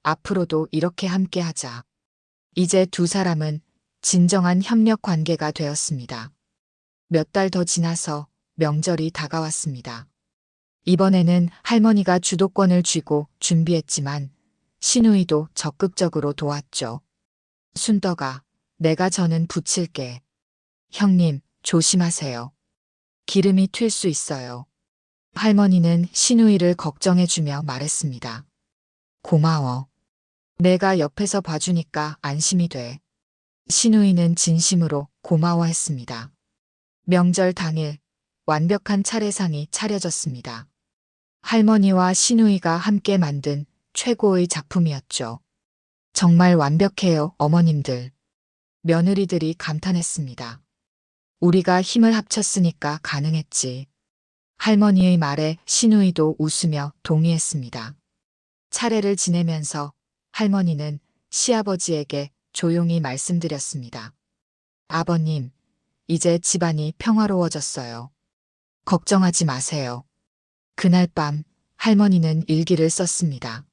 A: 앞으로도 이렇게 함께 하자. 이제 두 사람은 진정한 협력 관계가 되었습니다. 몇 달 더 지나서 명절이 다가왔습니다. 이번에는 할머니가 주도권을 쥐고 준비했지만 시누이도 적극적으로 도왔죠. 순덕아, 내가 저는 부칠게. 형님, 조심하세요. 기름이 튈 수 있어요. 할머니는 신우이를 걱정해주며 말했습니다. 고마워. 내가 옆에서 봐주니까 안심이 돼. 신우이는 진심으로 고마워했습니다. 명절 당일 완벽한 차례상이 차려졌습니다. 할머니와 신우이가 함께 만든 최고의 작품이었죠. 정말 완벽해요, 어머님들. 며느리들이 감탄했습니다. 우리가 힘을 합쳤으니까 가능했지. 할머니의 말에 신우이도 웃으며 동의했습니다. 차례를 지내면서 할머니는 시아버지에게 조용히 말씀드렸습니다. 아버님, 이제 집안이 평화로워졌어요. 걱정하지 마세요. 그날 밤 할머니는 일기를 썼습니다.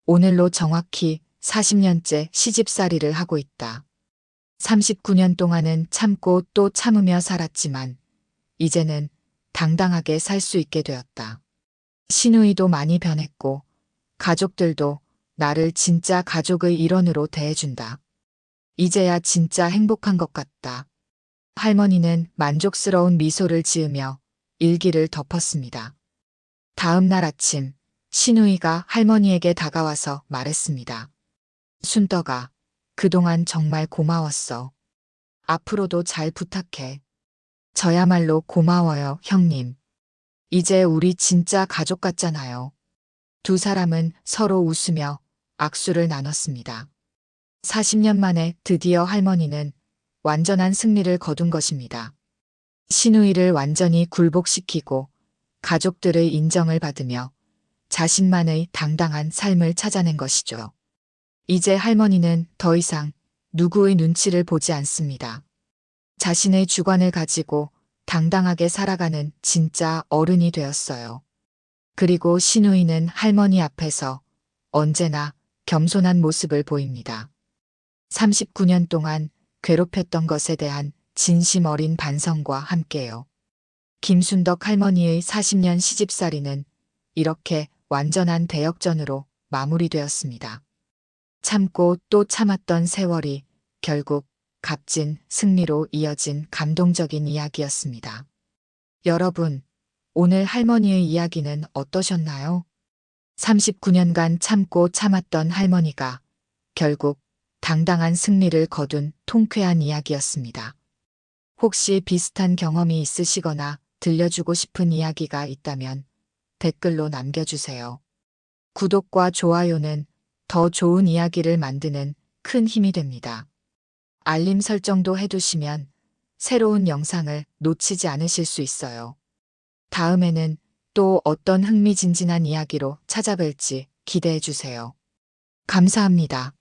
A: 오늘로 정확히 40년째 시집살이를 하고 있다. 39년 동안은 참고 또 참으며 살았지만 이제는 당당하게 살 수 있게 되었다. 신우이도 많이 변했고 가족들도 나를 진짜 가족의 일원으로 대해준다. 이제야 진짜 행복한 것 같다. 할머니는 만족스러운 미소를 지으며 일기를 덮었습니다. 다음 날 아침 신우이가 할머니에게 다가와서 말했습니다. 순떡아, 그동안 정말 고마웠어. 앞으로도 잘 부탁해. 저야말로 고마워요, 형님. 이제 우리 진짜 가족 같잖아요. 두 사람은 서로 웃으며 악수를 나눴습니다. 40년 만에 드디어 할머니는 완전한 승리를 거둔 것입니다. 신우이를 완전히 굴복시키고 가족들의 인정을 받으며 자신만의 당당한 삶을 찾아낸 것이죠. 이제 할머니는 더 이상 누구의 눈치를 보지 않습니다. 자신의 주관을 가지고 당당하게 살아가는 진짜 어른이 되었어요. 그리고 신우이는 할머니 앞에서 언제나 겸손한 모습을 보입니다. 39년 동안 괴롭혔던 것에 대한 진심 어린 반성과 함께요. 김순덕 할머니의 40년 시집살이는 이렇게 완전한 대역전으로 마무리되었습니다. 참고 또 참았던 세월이 결국 값진 승리로 이어진 감동적인 이야기였습니다. 여러분, 오늘 할머니의 이야기는 어떠셨나요? 39년간 참고 참았던 할머니가 결국 당당한 승리를 거둔 통쾌한 이야기였습니다. 혹시 비슷한 경험이 있으시거나 들려주고 싶은 이야기가 있다면 댓글로 남겨주세요. 구독과 좋아요는 더 좋은 이야기를 만드는 큰 힘이 됩니다. 알림 설정도 해두시면 새로운 영상을 놓치지 않으실 수 있어요. 다음에는 또 어떤 흥미진진한 이야기로 찾아뵐지 기대해 주세요. 감사합니다.